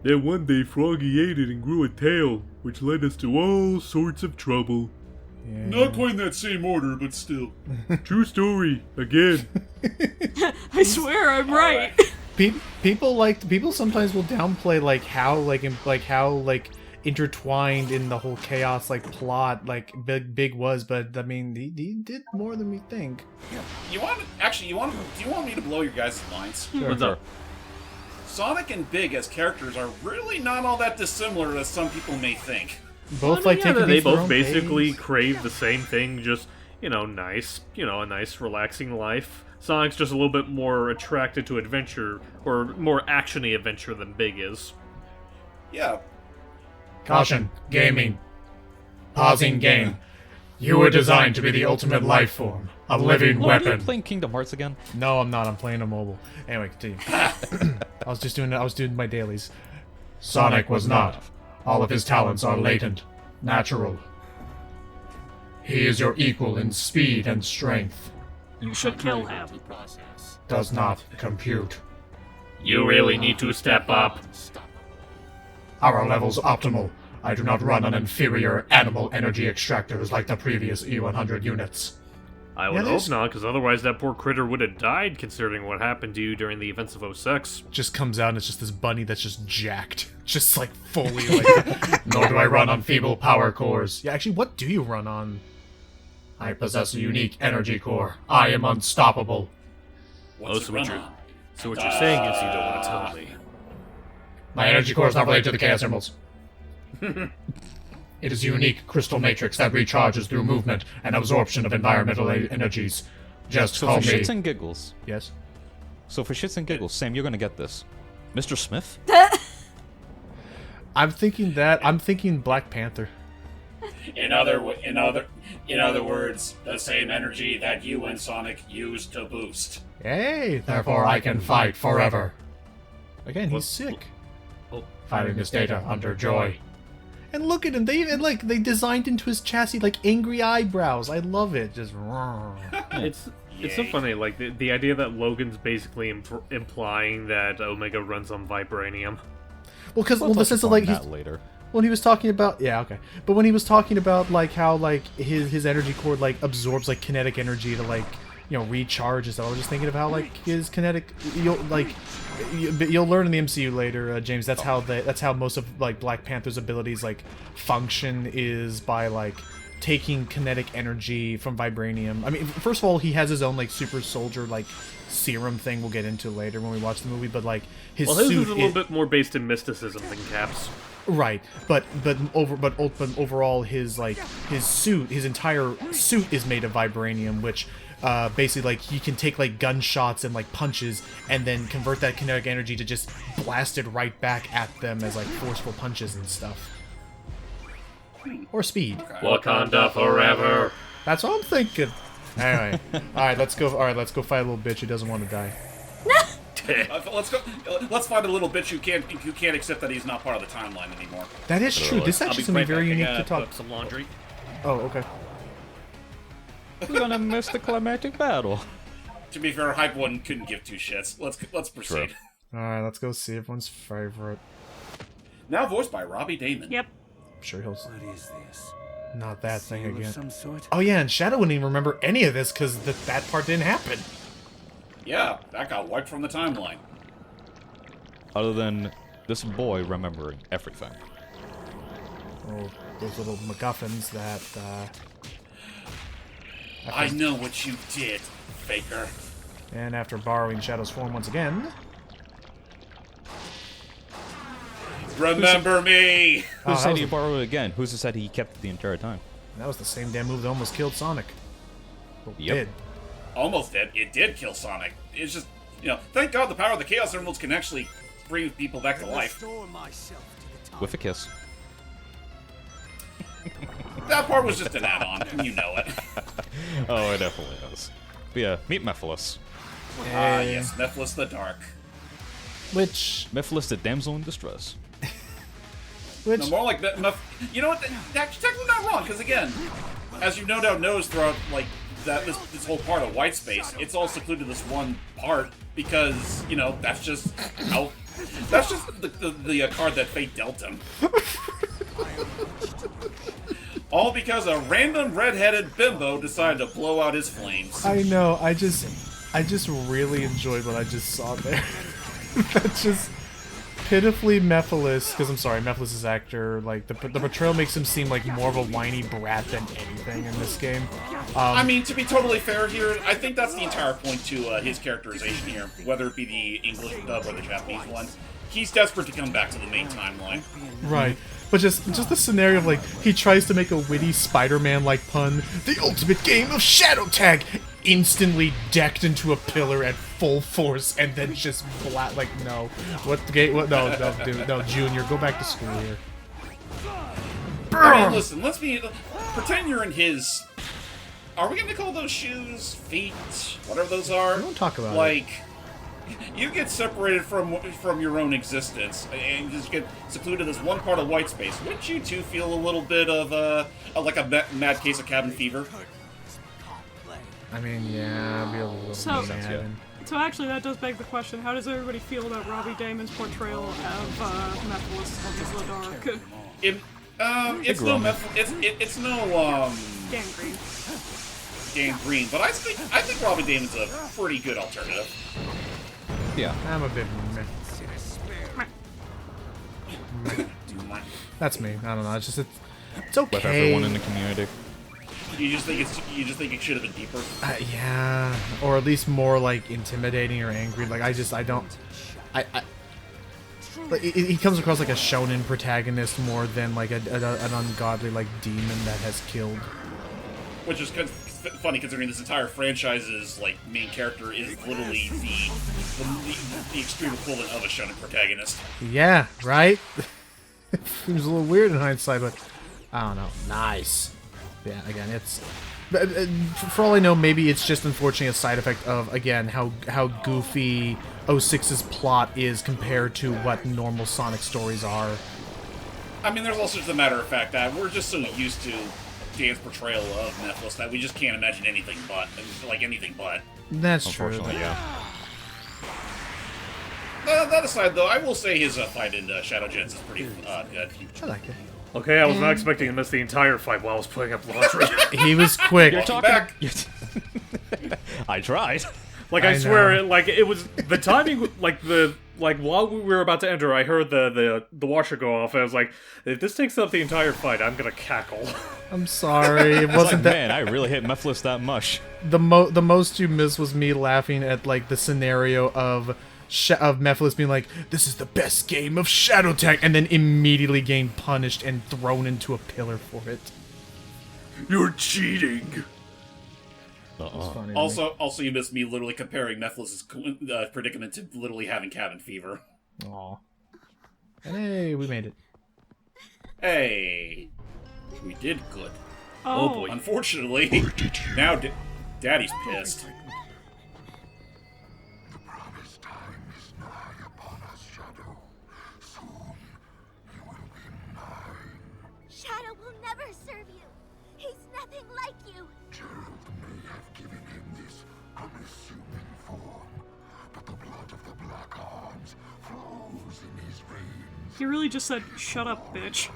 Then one day Froggy ate it and grew a tail, which led us to all sorts of trouble. Yeah. Not quite in that same order, but still. True story, again. I swear I'm right. People sometimes will downplay how intertwined in the whole chaos plot Big was, but I mean he did more than we think. Do you want me to blow your guys' minds? What's up? Sonic and Big as characters are really not all that dissimilar as some people may think. Both Yeah, taking they things their both own basically pace. crave the same thing, just, a nice relaxing life. Sonic's just a little bit more attracted to adventure, or more action-y adventure than Big is. Yeah. Caution, gaming. Pausing game. You were designed to be the ultimate life form, a living Are you weapon. playing Kingdom Hearts again? No, I'm not. I'm playing a mobile. Anyway, continue. I was doing my dailies. Sonic was not. All of his talents are latent, natural. He is your equal in speed and strength. You should kill him. Does not compute. You really need to step up. Our level's optimal. I do not run on inferior animal energy extractors like the previous E100 units. I would Yeah, hope there's- not, because otherwise that poor critter would have died, considering what happened to you during the events of 06. Just comes out and it's just this bunny that's just jacked. Just fully Nor do I run on feeble power cores. Yeah, actually, what do you run on? I possess a unique energy core. I am unstoppable. What's it run on? So what you're saying is you don't want to tell me. My energy core is not related to the Chaos Emeralds. It is a unique crystal matrix that recharges through movement and absorption of environmental energies. Just So call for me. shits and giggles. Yes. So for shits and giggles, Sam, you're gonna get this. Mr. Smith? I'm thinking Black Panther. In other words, the same energy that you and Sonic used to boost. Hey, therefore I can fight forever. Again, he's What- sick. Oh. Fighting this data under joy. And look at him. They even they designed into his chassis angry eyebrows. I love it. Just. It's so funny, the idea that Logan's basically implying that Omega runs on vibranium. Well, because We'll the touch sense of upon he's that later. when he was talking about but when he was talking about how his energy core absorbs kinetic energy to recharge and stuff. I was just thinking of how his kinetic you'll learn in the MCU later, James. That's how most of Black Panther's abilities function is by taking kinetic energy from vibranium. I mean, first of all, he has his own super soldier serum thing we'll get into later when we watch the movie, but his Well, suit his is a little bit more based in mysticism than Cap's. right, but overall his suit, his entire suit is made of vibranium, which basically he can take gunshots and punches and then convert that kinetic energy to just blast it right back at them as forceful punches and stuff. Or speed. Wakanda forever. That's what I'm thinking. Anyway, alright, let's go. Alright, let's go fight a little bitch who doesn't want to die. Let's go. Let's find a little bitch who can't accept that he's not part of the timeline anymore. That is true. This actually is going to be very unique to talk. Some laundry. Oh, okay. We're gonna miss the climactic battle. To be fair, Hype One couldn't give two shits. Let's proceed. Alright, let's go see everyone's favorite. Now voiced by Robbie Damon. Yep. I'm sure he'll. What is this? Not that thing Seal of again. some sort? Oh yeah, and Shadow wouldn't even remember any of this because that part didn't happen. Yeah, that got wiped from the timeline. Other than this boy remembering everything. Oh, those little MacGuffins that. I know what you did, Faker. And after borrowing Shadow's form once again. Remember me! Who said he borrowed it again? Who's said he kept it the entire time? That was the same damn move that almost killed Sonic. Well, Yep. did. Almost did. It did kill Sonic. It's just, thank God the power of the Chaos Emeralds can actually bring people back to life. Restore myself to the time. With a kiss. That part was just an add-on, and you know it. Oh, it definitely is. But yeah, meet Mephiles. Ah, yes, Mephiles the Dark. Which. Mephiles the damsel in distress. Which. No, more like you know what? That's technically not wrong, because again, as you no doubt knows throughout this whole part of White Space, it's all secluded this one part because that's just the card that fate dealt him. All because a random red-headed bimbo decided to blow out his flames. I know. I just really enjoyed what I just saw there. That's just pitifully Mephiles, because I'm sorry, Mephiles' actor, like, the portrayal makes him seem like more of a whiny brat than anything in this game. I mean, to be totally fair here, I think that's the entire point to his characterization here, whether it be the English dub or the Japanese one. He's desperate to come back to the main timeline. Right. But just the scenario of, like, he tries to make a witty Spider-Man-like pun, the ultimate game of Shadow Tag, instantly decked into a pillar at full force, and then just like, no. What the game? What? No, dude, no, Junior, go back to school here. I mean, listen, pretend you're in his... Are we gonna call those shoes, feet, whatever those are? Don't talk about it. You get separated from your own existence and just get secluded in this one part of white space. Wouldn't you too feel a little bit of like a mad case of cabin fever? I mean, yeah, I'd be a little mad. So actually, that does beg the question: how does everybody feel about Robbie Damon's portrayal of Mephiles the Dark? It's no gangrene, but I think Robbie Damon's a pretty good alternative. Yeah. I'm a bit That's me. I don't know. It's okay. With everyone in the community. You just think it should have been deeper? Yeah, or at least more like intimidating or angry. Like he comes across like a shonen protagonist more than like an ungodly like demon that has killed. Which is funny considering this entire franchise's like main character is literally the extreme equivalent of a shonen protagonist. Yeah, right. Seems a little weird in hindsight, but I don't know. Nice. Yeah, again, it's... For all I know, maybe it's just unfortunately a side effect of, again, how goofy 06's plot is compared to what normal Sonic stories are. I mean, there's also just a matter of fact that we're just so used to Dan's portrayal of Mephiles that we just can't imagine anything but. That's true. Unfortunately, yeah. That aside, though, I will say his fight in Shadow Gens is pretty good. I like it. Okay, I was not expecting to miss the entire fight while I was putting up laundry. He was quick. You're talking back. I tried. Like, I swear, it was the timing, while we were about to enter, I heard the washer go off, and I was like, if this takes up the entire fight, I'm gonna cackle. I'm sorry, it wasn't that. Man, I really hit Mephiles that much. The most you missed was me laughing at like the scenario of Mephiles being like, "This is the best game of Shadow Tag," and then immediately getting punished and thrown into a pillar for it. You're cheating. Funny, Also, you missed me literally comparing Mephiles' predicament to literally having cabin fever. Aw. And hey, we made it. Hey. We did good. Oh boy. Unfortunately, now Daddy's pissed. The promised time is nigh upon us, Shadow. Soon, you will be mine. Shadow will never serve you. He's nothing like you. Gerald may have given him this unassuming form, but the blood of the Black Arms flows in his veins. He really just said, "Shut up, bitch."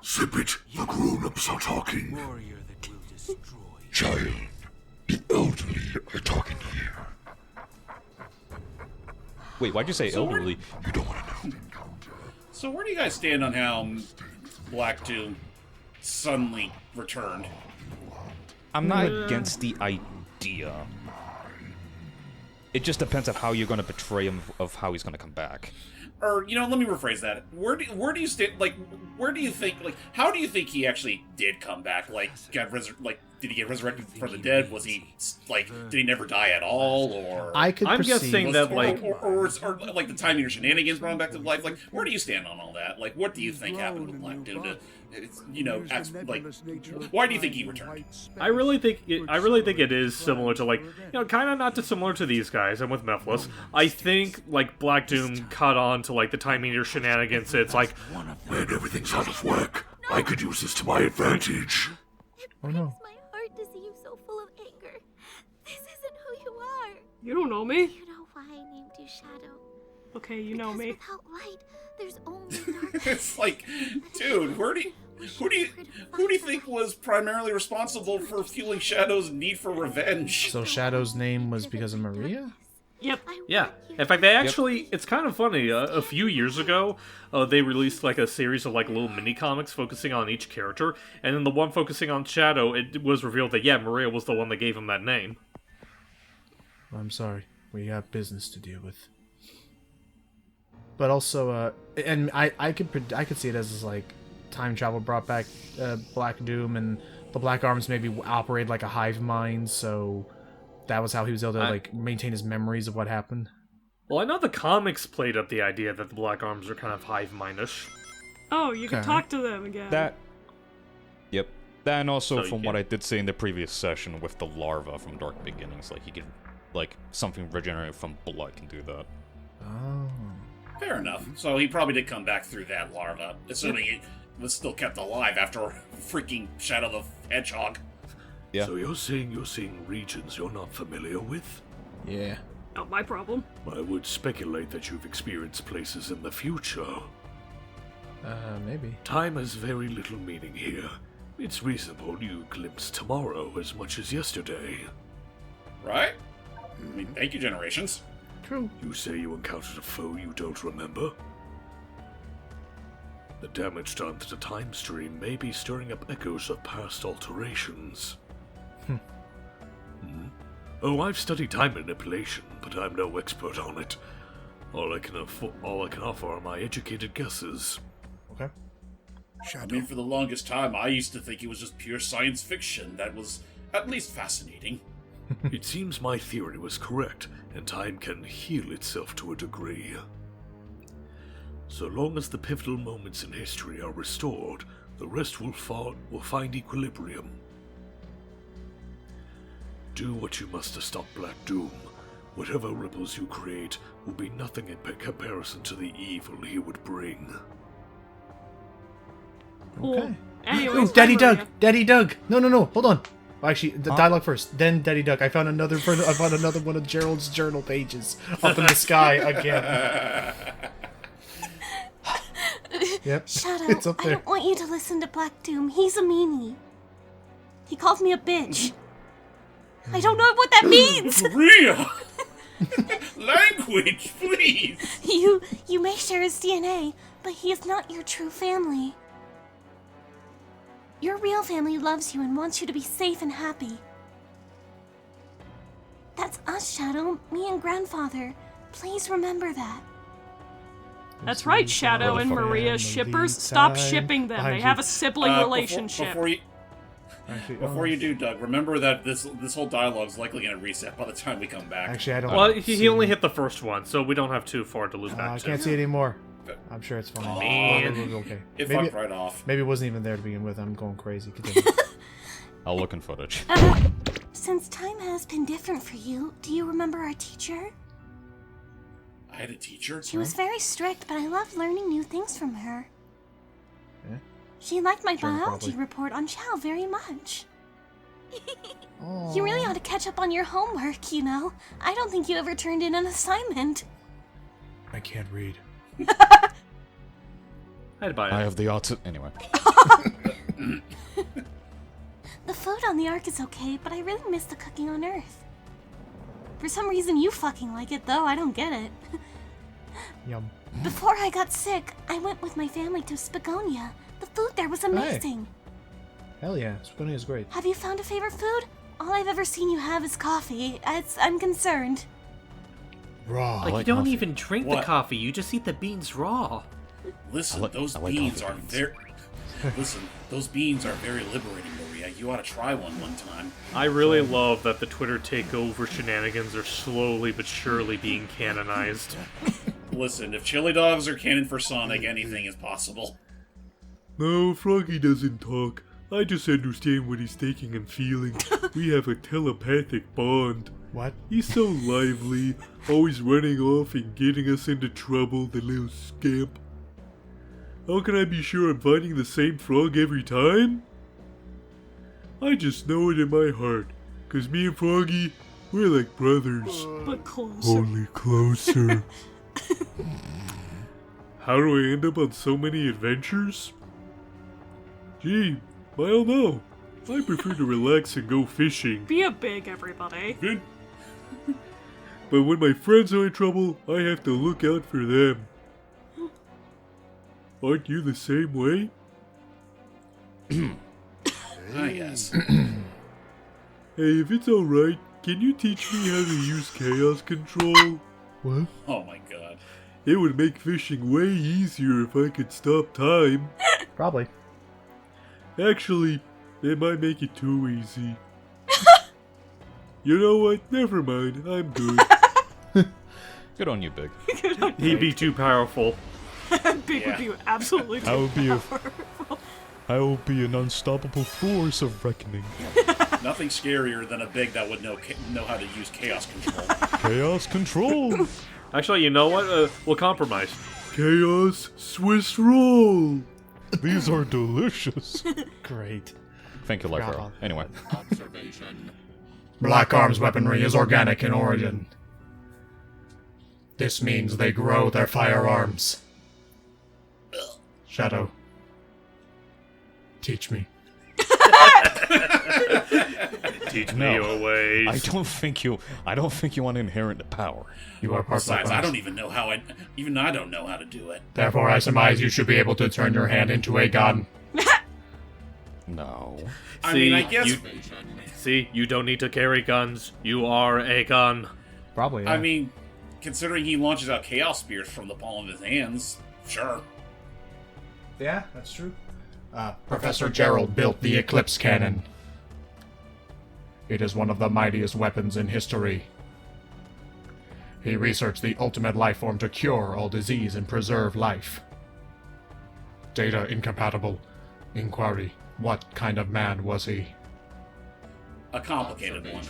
Zip it! The grown-ups are talking. Warrior that will destroy. Child, the elderly are talking here. Wait, why'd you say elderly? You don't want to know. So where do you guys stand on how Black Doom suddenly returned? I'm not against the idea. It just depends on how you're going to betray him, of how he's going to come back. Or, you know, let me rephrase that. Where do you stand? Like, where do you think? Like, how do you think he actually did come back? Like, did he get resurrected from the dead? Was he like, did he never die at all? Or I'm guessing that like, or like the timing or shenanigans brought him back to life. Like, where do you stand on all that? Like, what do you think happened with Black Doom? You know, like, why do you think he returned? I really think it is similar to, like, you know, kind of not dissimilar to these guys and with Mephiles. I think like Black Doom caught on to like the time meter shenanigans. It's like, when everything's out of whack, I could use this to my advantage. It breaks my heart to see you so full of anger. This isn't who you are. You don't know me. You know why I named you Shadow? Okay, you know me. Without light, there's only darkness. It's like, dude, who do you think was primarily responsible for fueling Shadow's need for revenge? So Shadow's name was because of Maria? Yep. yeah. In fact, they actually, it's kind of funny. A few years ago, they released like a series of like little mini comics focusing on each character, and then the one focusing on Shadow, it was revealed that yeah, Maria was the one that gave him that name. I'm sorry. We have business to deal with. But also, and I could see it as like time travel brought back Black Doom, and the Black Arms maybe operate like a hive mind, so that was how he was able to like maintain his memories of what happened. Well, I know the comics played up the idea that the Black Arms are kind of hive-mindish. Oh, you can Okay. talk to them again. Yep. That, and also So, from yeah. what I did say in the previous session with the larva from Dark Beginnings, like, you can, like, something regenerated from blood can do that. Oh. Fair enough. So he probably did come back through that larva, assuming he was still kept alive after freaking Shadow the Hedgehog. Yeah. So you're saying you're seeing regions you're not familiar with? Yeah. Not my problem. I would speculate that you've experienced places in the future. Maybe. Time has very little meaning here. It's reasonable you glimpse tomorrow as much as yesterday. Right? I mean, thank you, Generations. True. You say you encountered a foe you don't remember? The damage done to the time stream may be stirring up echoes of past alterations. Oh, I've studied time manipulation, but I'm no expert on it. All I can offer are my educated guesses. Okay. I mean, for the longest time, I used to think it was just pure science fiction that was at least fascinating. It seems my theory was correct, and time can heal itself to a degree. So long as the pivotal moments in history are restored, the rest will find equilibrium. Do what you must to stop Black Doom. Whatever ripples you create will be nothing in comparison to the evil he would bring. Cool. Anyways, Ooh, Daddy Maria. Doug! Daddy Doug! No, hold on. Actually, the dialogue first, then Daddy Doug. I found another one of Gerald's journal pages up in the sky again. Yep. Shadow, It's up I there. don't want you to listen to Black Doom. He's a meanie. He called me a bitch. I don't know what that means. Maria! Language, please! You may share his DNA, but he is not your true family. Your real family loves you and wants you to be safe and happy. That's us, Shadow, me and Grandfather. Please remember that. That's right, Shadow and Maria shippers. Stop shipping them. They have a sibling relationship. Before you do, Doug, remember that this whole dialogue's likely going to reset by the time we come back. Actually, I don't. Well, he only hit the first one, so we don't have too far to loop back I to. can't see it anymore. I'm sure it's fine. Man. It'll be okay. It Maybe fucked right off. Maybe it wasn't even there to begin with. I'm going crazy. Continue. I'll look in footage. Since time has been different for you, do you remember our teacher? I had a teacher? She was very strict, but I loved learning new things from her. Yeah? She liked my Sure, biology probably. report on Chow very much. Oh. You really ought to catch up on your homework, you know. I don't think you ever turned in an assignment. I can't read. I'd buy it. I have the autism. Anyway. The food on the Ark is okay, but I really miss the cooking on Earth. For some reason you fucking like it, though. I don't get it. Yum. Before I got sick, I went with my family to Spagonia. The food there was amazing. Hell yeah. Spoonie is great. Have you found a favorite food? All I've ever seen you have is coffee. I'm concerned. Raw. Like, like you don't coffee. even drink What? the coffee, you just eat the beans raw. Listen, I like those coffee beans are beans. very. Listen, those beans are very liberating, Maria. You ought to try one time. I really love that the Twitter takeover shenanigans are slowly but surely being canonized. Listen, if chili dogs are canon for Sonic, anything is possible. No, Froggy doesn't talk. I just understand what he's thinking and feeling. We have a telepathic bond. What? He's so lively, always running off and getting us into trouble, the little scamp. How can I be sure I'm finding the same frog every time? I just know it in my heart, 'cause me and Froggy, we're like brothers. But closer. Only closer. How do I end up on so many adventures? Gee, I don't know. I prefer to relax and go fishing. Be a big everybody. Good. But when my friends are in trouble, I have to look out for them. Aren't you the same way? I guess. Hey, if it's alright, can you teach me how to use chaos control? What? Oh my god. It would make fishing way easier if I could stop time. Probably. Actually, it might make it too easy. You know what? Never mind. I'm good. Good on you, Big. He'd be too powerful. Big would be absolutely too I would be a- powerful. I will be an unstoppable force of reckoning. Nothing scarier than a big that would know how to use chaos control. Chaos control! Actually, you know what? We'll compromise. Chaos Swiss roll. These are delicious. Great. Thank you, Forgot Life about Anyway. Black Arms weaponry is organic in origin. This means they grow their firearms. Shadow. Teach me. Teach me No. your ways. I don't think you want inherent power. You are part Besides, Black I don't Arms. even know how even I don't know how to do it. Therefore, I surmise you should be able to turn your hand into a gun. No. I mean, I guess. See, you don't need to carry guns. You are a gun. Probably. I mean, considering he launches out chaos spears from the palm of his hands, sure. yeah, that's true. Professor Gerald built the Eclipse Cannon. It is one of the mightiest weapons in history. He researched the ultimate life form to cure all disease and preserve life. Data incompatible. Inquiry. What kind of man was he? A complicated one.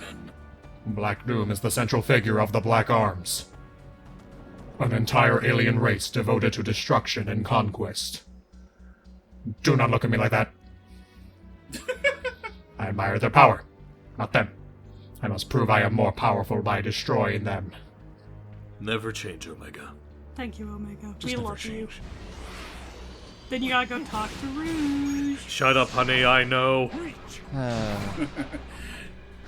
Black Doom is the central figure of the Black Arms. An entire alien race devoted to destruction and conquest. Do not look at me like that. I admire their power, not them. I must prove I am more powerful by destroying them. Never change, Omega. Thank you, Omega. Just We never love you. change. Then you gotta go talk to Rouge. Shut up, honey, I know.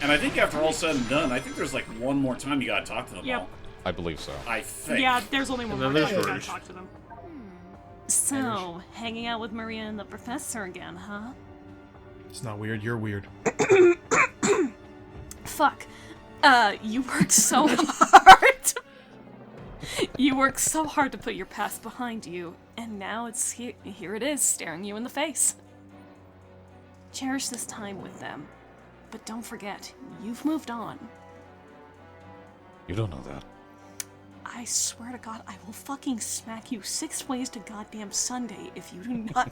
And I think after all said and done, I think there's like one more time you gotta talk to them Yep. all. I believe so. I think. Yeah, there's only one And more then time you there's gotta Rouge. talk to them. So, hanging out with Maria and the professor again, huh? It's not weird, you're weird. Fuck. You worked so hard. You worked so hard to put your past behind you, and now it's here it is, staring you in the face. Cherish this time with them. But don't forget, you've moved on. You don't know that. I swear to God, I will fucking smack you 6 ways to goddamn Sunday if you do not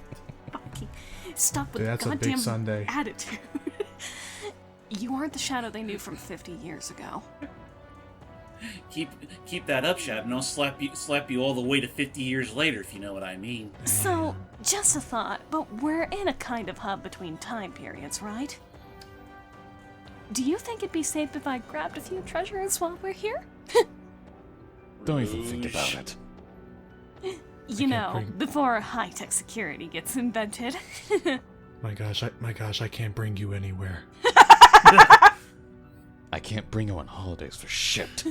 fucking stop with Dude, that's a big goddamn Sunday. attitude. You aren't the Shadow they knew from 50 years ago. Keep that up, Shadow, and I'll slap you all the way to 50 years later, if you know what I mean. So, just a thought, but we're in a kind of hub between time periods, right? Do you think it'd be safe if I grabbed a few treasures while we're here? Don't even think about it. You know, before high-tech security gets invented. My gosh, I can't bring you anywhere. I can't bring you on holidays for shit.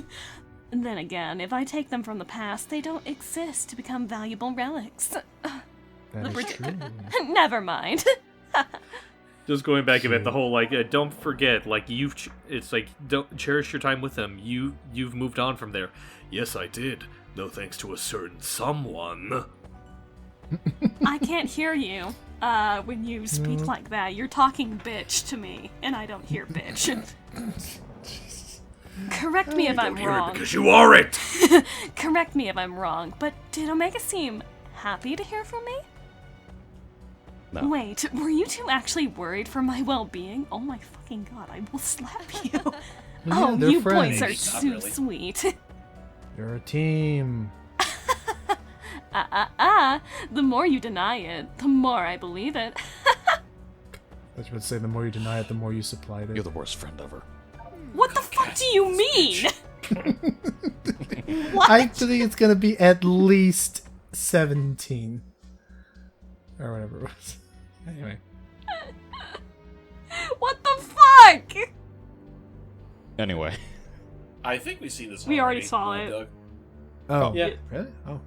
And then again, if I take them from the past, they don't exist to become valuable relics. That is true. Never mind. Just going back a bit, the whole like, don't forget, like it's like don't cherish your time with them. You've moved on from there. Yes, I did. No thanks to a certain someone. I can't hear you when you speak like that. You're talking bitch to me, and I don't hear bitch. Correct me if I'm wrong. Because you are it! Correct me if I'm wrong, but did Omega seem happy to hear from me? No. Wait, were you two actually worried for my well-being? Oh my fucking god, I will slap you. Well, yeah, you friends. boys are so really. Sweet. You're a team. The more you deny it, the more I believe it. I was about to say, the more you deny it, the more you supplied it. You're the worst friend ever. What the fuck do you mean? What? I think it's gonna be at least 17. Or whatever it was. Anyway. What the fuck? Anyway. I think we've seen this. We already saw it. Doug. Oh. Yeah. Really? Oh.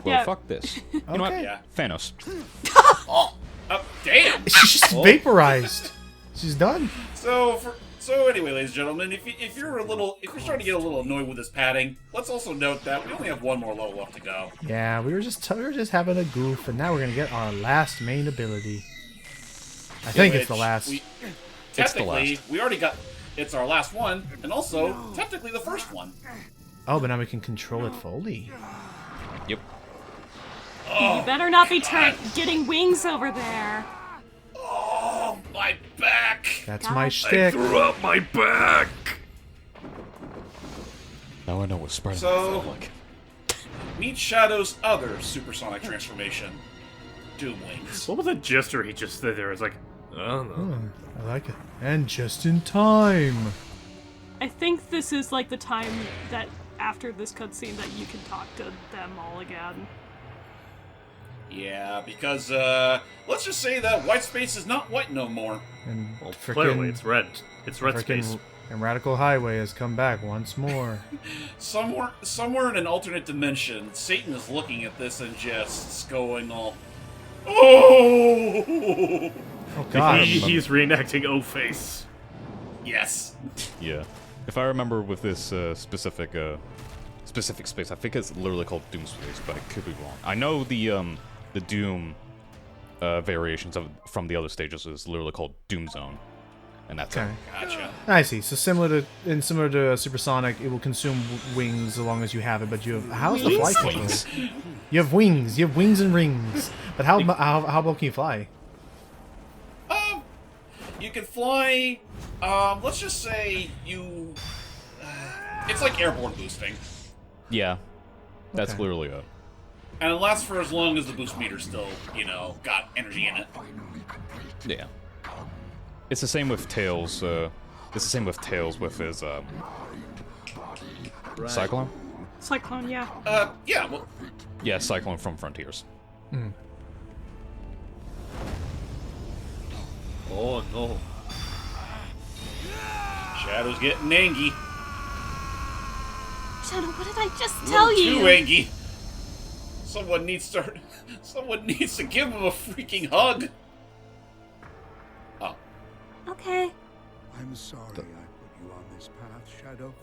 Well, Yeah. fuck this. You know what? Okay. Yeah. Thanos. Oh, damn. She's just vaporized. She's done. So anyway, ladies and gentlemen, if you're starting to get a little annoyed with this padding, let's also note that we only have one more level left to go. Yeah, we were just having a goof, and now we're gonna get our last main ability. I think it's the last. Technically, we already got. It's our last one, and also technically the first one. Oh, but now we can control it fully. Yep. Oh, You better not be getting wings over there. oh, my back! That's God. my I shtick. threw up my back! Now I know what Spider-Man So- felt like. Meet Shadow's other supersonic transformation, Doom Wings. What was the gesture he just did there? It's like, I don't know. Hmm, I like it. And just in time. I think this is like the time that after this cutscene that you can talk to them all again. Yeah, because let's just say that white space is not white no more. And Well, frickin', clearly it's red. It's red frickin' space. And Radical Highway has come back once more. Somewhere in an alternate dimension, Satan is looking at this and just going all, oh, Oh god. He's reenacting O-Face. yes. Yeah. If I remember with this specific space, I think it's literally called Doom Space, but I could be wrong. I know the Doom variations from the other stages is literally called Doom Zone, and that's Okay. it. Gotcha. I see. So similar to Supersonic, it will consume wings as long as you have it. But you have how's the flight Wings? control? You have wings. You have wings and rings. But how about can you fly? You can fly. Let's just say you. It's like airborne boosting, Yeah. That's Okay. literally it. and it lasts for as long as the boost meter still, got energy in it. Yeah. It's the same with Tails. It's the same with Tails with his Cyclone. Cyclone, yeah. Yeah. Well, Yeah, Cyclone from Frontiers. Oh no. Shadow's getting angry. Shadow, what did I just A tell little you? Too angry. Someone needs to give him a freaking hug. Oh. Okay. I'm sorry I put you on this path, Shadow.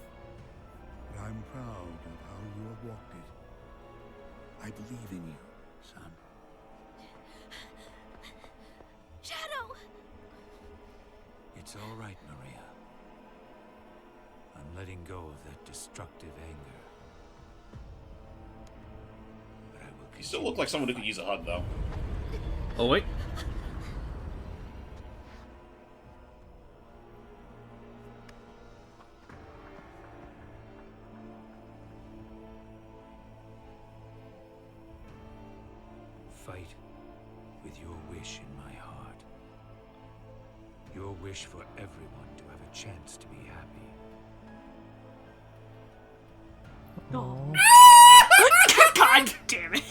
But I'm proud of how you have walked it. I believe in you, son. Shadow! It's all right, Maria. I'm letting go of that destructive anger. You still look like someone who could use a hug, though. Oh, wait. Fight with your wish in my heart. Your wish for everyone to have a chance to be happy. God damn it.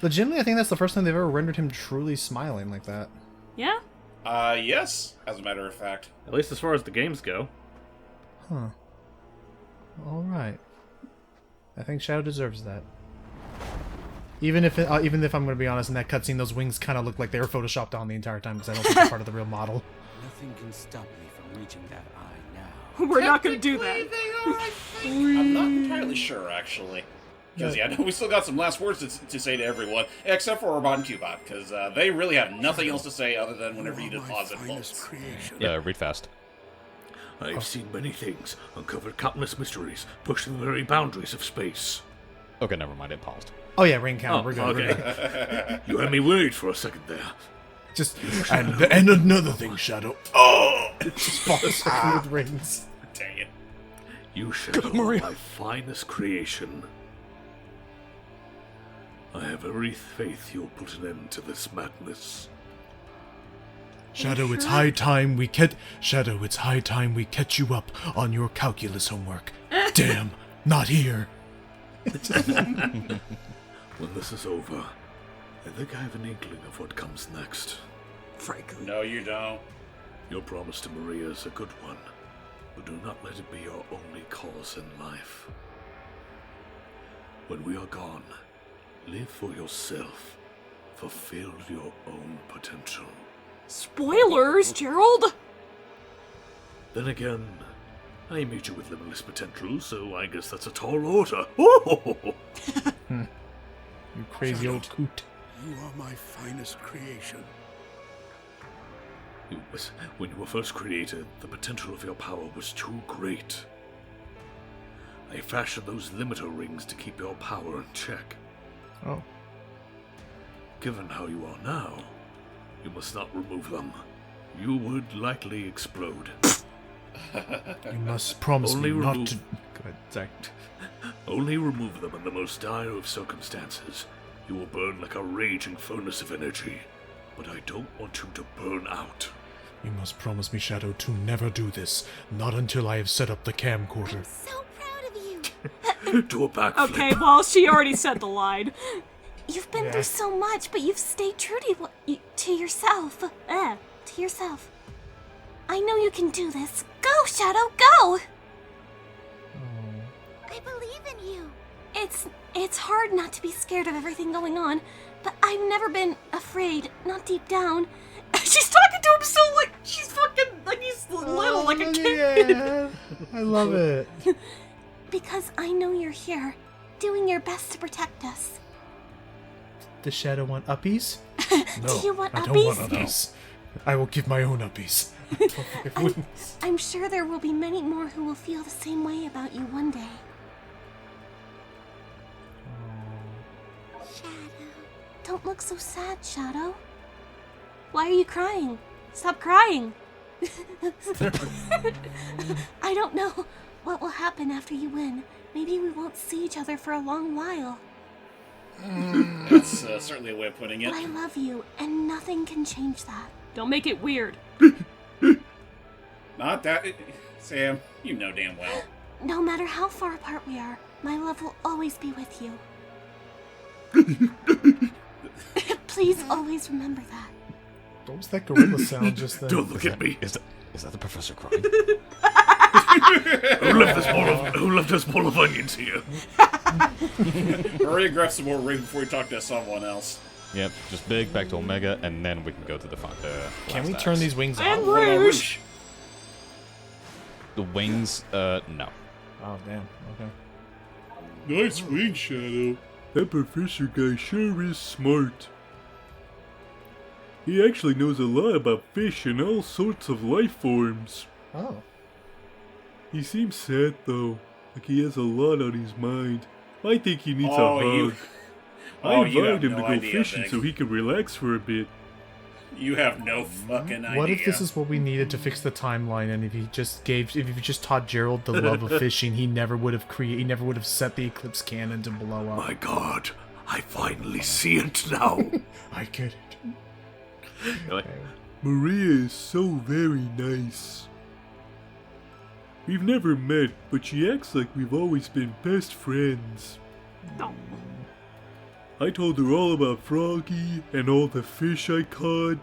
Legitimately, I think that's the first time they've ever rendered him truly smiling like that. Yeah? Yes, as a matter of fact. At least as far as the games go. Huh. Alright. I think Shadow deserves that. Even if I'm going to be honest, in that cutscene, those wings kind of look like they were photoshopped on the entire time because I don't think they're part of the real model. Nothing can stop me from reaching that eye now. We're not going to do that. I'm not entirely sure, actually. Because, yeah, we still got some last words to say to everyone, except for Robot and Cubot, because they really have nothing else to say other than whenever you deposit bolts. Yeah, read fast. I've seen many things, uncovered countless mysteries, pushed the very boundaries of space. Okay, never mind, it paused. Oh yeah, ring count, we're good. Okay. You had me worried for a second there. Just and another thing, Shadow. Oh! Just falls with rings. Dang it. You, Shadow, are my finest creation. I have every faith you'll put an end to this madness. Shadow, it's high time we catch you up on your calculus homework. Damn, not here. When this is over, I think I have an inkling of what comes next. Frankly. No, you don't. Your promise to Maria is a good one, but do not let it be your only cause in life. When we are gone, live for yourself. Fulfill your own potential. Spoilers, Gerald! Then again, I meet you with limitless potential, so I guess that's a tall order. Oh! You crazy old coot. You are my finest creation. When you were first created, the potential of your power was too great. I fashioned those limiter rings to keep your power in check. Oh. Given how you are now, you must not remove them. You would likely explode. You must promise me not to... Go ahead, sorry. Only remove them in the most dire of circumstances. You will burn like a raging furnace of energy. But I don't want you to burn out. You must promise me, Shadow, to never do this. Not until I have set up the camcorder. I'm so proud of you. Do a backflip. Okay, well, she already said the line. You've been through so much, but you've stayed true to yourself. To yourself. I know you can do this. Go, Shadow, go! I believe in you. It's hard not to be scared of everything going on, but I've never been afraid, not deep down. She's talking to him so like she's fucking like he's little, like a kid. Yeah, I love it. Because I know you're here, doing your best to protect us. Does Shadow want uppies? Do you want I uppies? don't want uppies. I will give my own uppies. I'm sure there will be many more who will feel the same way about you one day. Shadow. Don't look so sad, Shadow. Why are you crying? Stop crying. I don't know what will happen after you win. Maybe we won't see each other for a long while. That's certainly a way of putting it. But I love you, and nothing can change that. Don't make it weird. Not that... Sam, you know damn well. No matter how far apart we are, my love will always be with you. Please always remember that. What was that gorilla sound just then? Don't look at me. Is that the professor crying? Who left this bowl of onions here? Hurry and grab some more rings before we talk to someone else. Yep, just big, back to Omega, and then we can go to the Can we last turn acts. these wings And off? Rouge! The wings, no. Oh, damn. Okay. Nice wing, Shadow. That professor guy sure is smart. He actually knows a lot about fish and all sorts of life forms. Oh. He seems sad though, like he has a lot on his mind. I think he needs Oh, a you- hug. Oh, I you have invited him no to go idea, fishing Vic. so he can relax for a bit. You have no fucking idea. What if this is what we needed to fix the timeline? And if he just taught Gerald the love of fishing, he never would have set the Eclipse cannon to blow up. My god, I finally see it now. I get it. Maria is so very nice. We've never met, but she acts like we've always been best friends. I told her all about Froggy and all the fish I caught.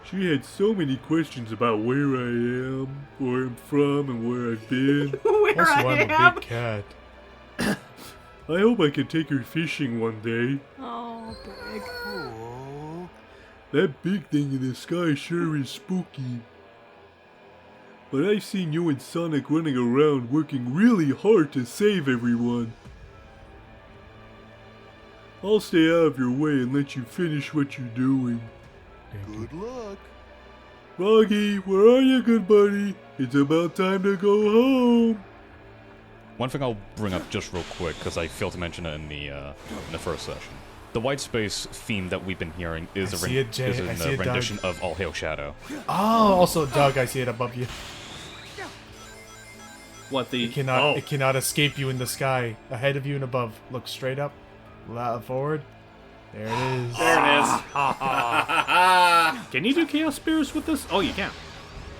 She had so many questions about where I am, where I'm from, and where I've been. Where Also, I I'm am. a big cat. I hope I can take her fishing one day. Oh, big. That big thing in the sky sure is spooky. But I've seen you and Sonic running around working really hard to save everyone. I'll stay out of your way and let you finish what you're doing. Good luck. Froggy, where are you, good buddy? It's about time to go home. One thing I'll bring up just real quick, because I failed to mention it in the first session. The white space theme that we've been hearing is I see it, Jay. I see a it, Doug. rendition of All Hail Shadow. Oh, also, Doug, I see it above you. What the? It cannot escape you in the sky. Ahead of you and above. Look straight up. Forward. There it is. There it is. Can you do Chaos Spears with this? Oh, you can.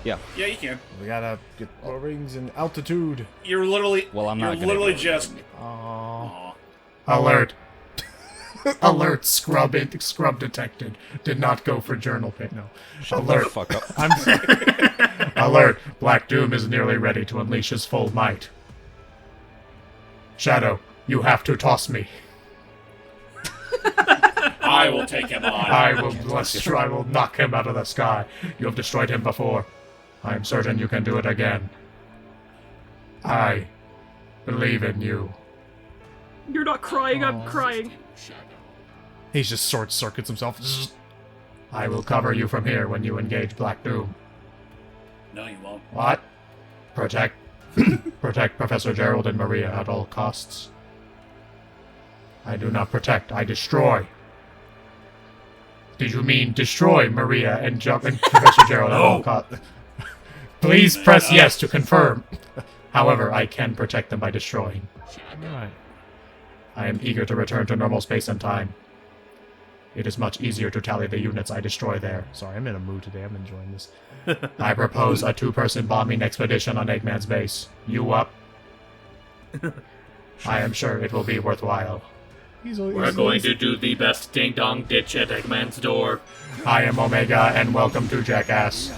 Yeah. Yeah, you can. We gotta get our rings in altitude. You're literally. Well, I'm not You're gonna literally do it. just. Aww. Alert. Alert, scrub detected. Did not go for journal pick, no. Alert. Fuck up. Alert, Black Doom is nearly ready to unleash his full might. Shadow, you have to toss me. I will take him on. I will knock him out of the sky. You have destroyed him before. I am certain you can do it again. I believe in you. You're not crying, I'm crying. He's just short circuits himself. I will cover you from here when you engage Black Doom. No, you won't. What? Protect Professor Gerald and Maria at all costs. I do not protect, I destroy. Did you mean destroy Maria and Professor Gerald at all costs? Please press yes to confirm. However, I can protect them by destroying. Alright. I am eager to return to normal space and time. It is much easier to tally the units I destroy there. Sorry, I'm in a mood today. I'm enjoying this. I propose a 2-person bombing expedition on Eggman's base. You up? I am sure it will be worthwhile. We're going to do the best ding-dong ditch at Eggman's door. I am Omega, and welcome to Jackass.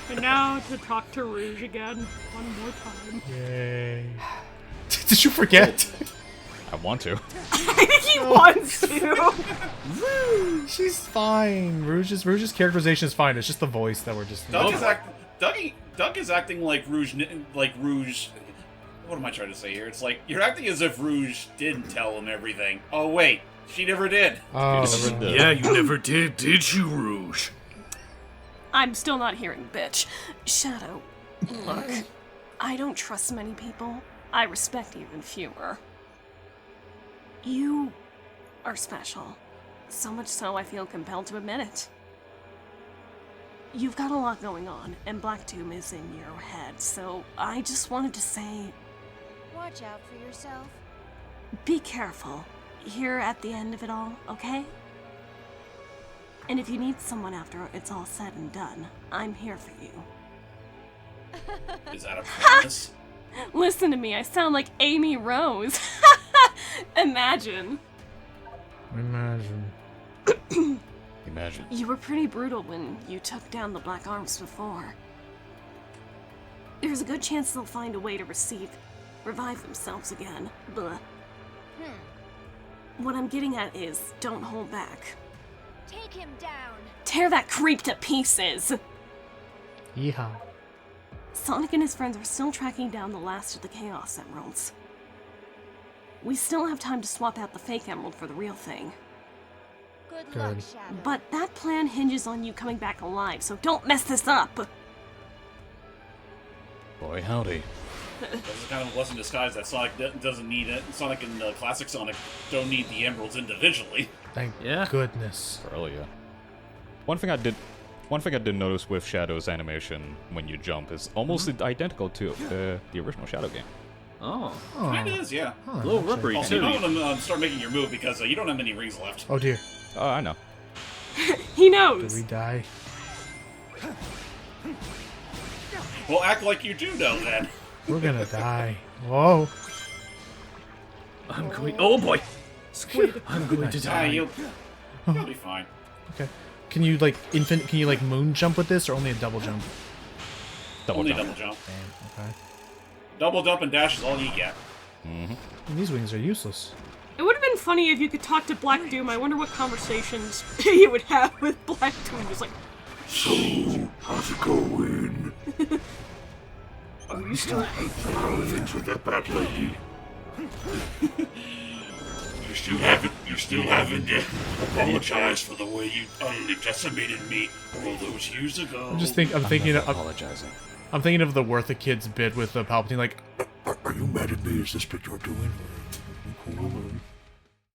And now to talk to Rouge again, one more time. Yay. Did you forget? I want to. He wants to. She's fine. Rouge's characterization is fine. It's just the voice that we're just. Doug is acting like Rouge. What am I trying to say here? It's like you're acting as if Rouge didn't tell him everything. Oh wait, she never did. Oh, Yeah, you never did you, Rouge? I'm still not hearing bitch. Shadow, look, I don't trust many people. I respect even fewer. You are special. So much so I feel compelled to admit it. You've got a lot going on, and Black Doom is in your head, so I just wanted to say, Watch out for yourself. be careful here at the end of it all, okay? And if you need someone after it's all said and done, I'm here for you. Is that a promise? Listen to me, I sound like Amy Rose. Imagine. Imagine. You were pretty brutal when you took down the Black Arms before. There's a good chance they'll find a way to revive themselves again. Blah. What I'm getting at is, don't hold back. Take him down. Tear that creep to pieces! Yeehaw. Sonic and his friends are still tracking down the last of the Chaos Emeralds. We still have time to swap out the fake emerald for the real thing. Good luck, Shadow. But that plan hinges on you coming back alive, so don't mess this up! Boy, howdy. That's kind of a blessing in disguise that Sonic doesn't need it. Sonic and Classic Sonic don't need the emeralds individually. Thank Yeah. goodness. Really, yeah. One thing I did notice with Shadow's animation when you jump is almost identical to the original Shadow game. Oh. Kind of is, yeah. A little rubbery, Also, you too. don't want to start making your move because you don't have many rings left. Oh dear. Oh, I know. He Did knows. we die? Well, act like you do know, then. We're gonna die. Whoa. I'm going. Oh boy! Squid. I'm going to Ah, die. you'll be fine. Okay. Can you like Can you like moon jump with this, or only a double jump? Only double jump. Damn. Okay. Double jump and dash is all you get. And these wings are useless. It would have been funny if you could talk to Black Doom. I wonder what conversations you would have with Black Doom. Just like, So, how's it going? are you still How are things with that bad lady? You still haven't apologized for the way you utterly decimated me all those years ago. I'm thinking of apologizing. I'm thinking of the Worth a Kid's bit with the Palpatine, like, Are you mad at me? Is this what you're doing? Cool.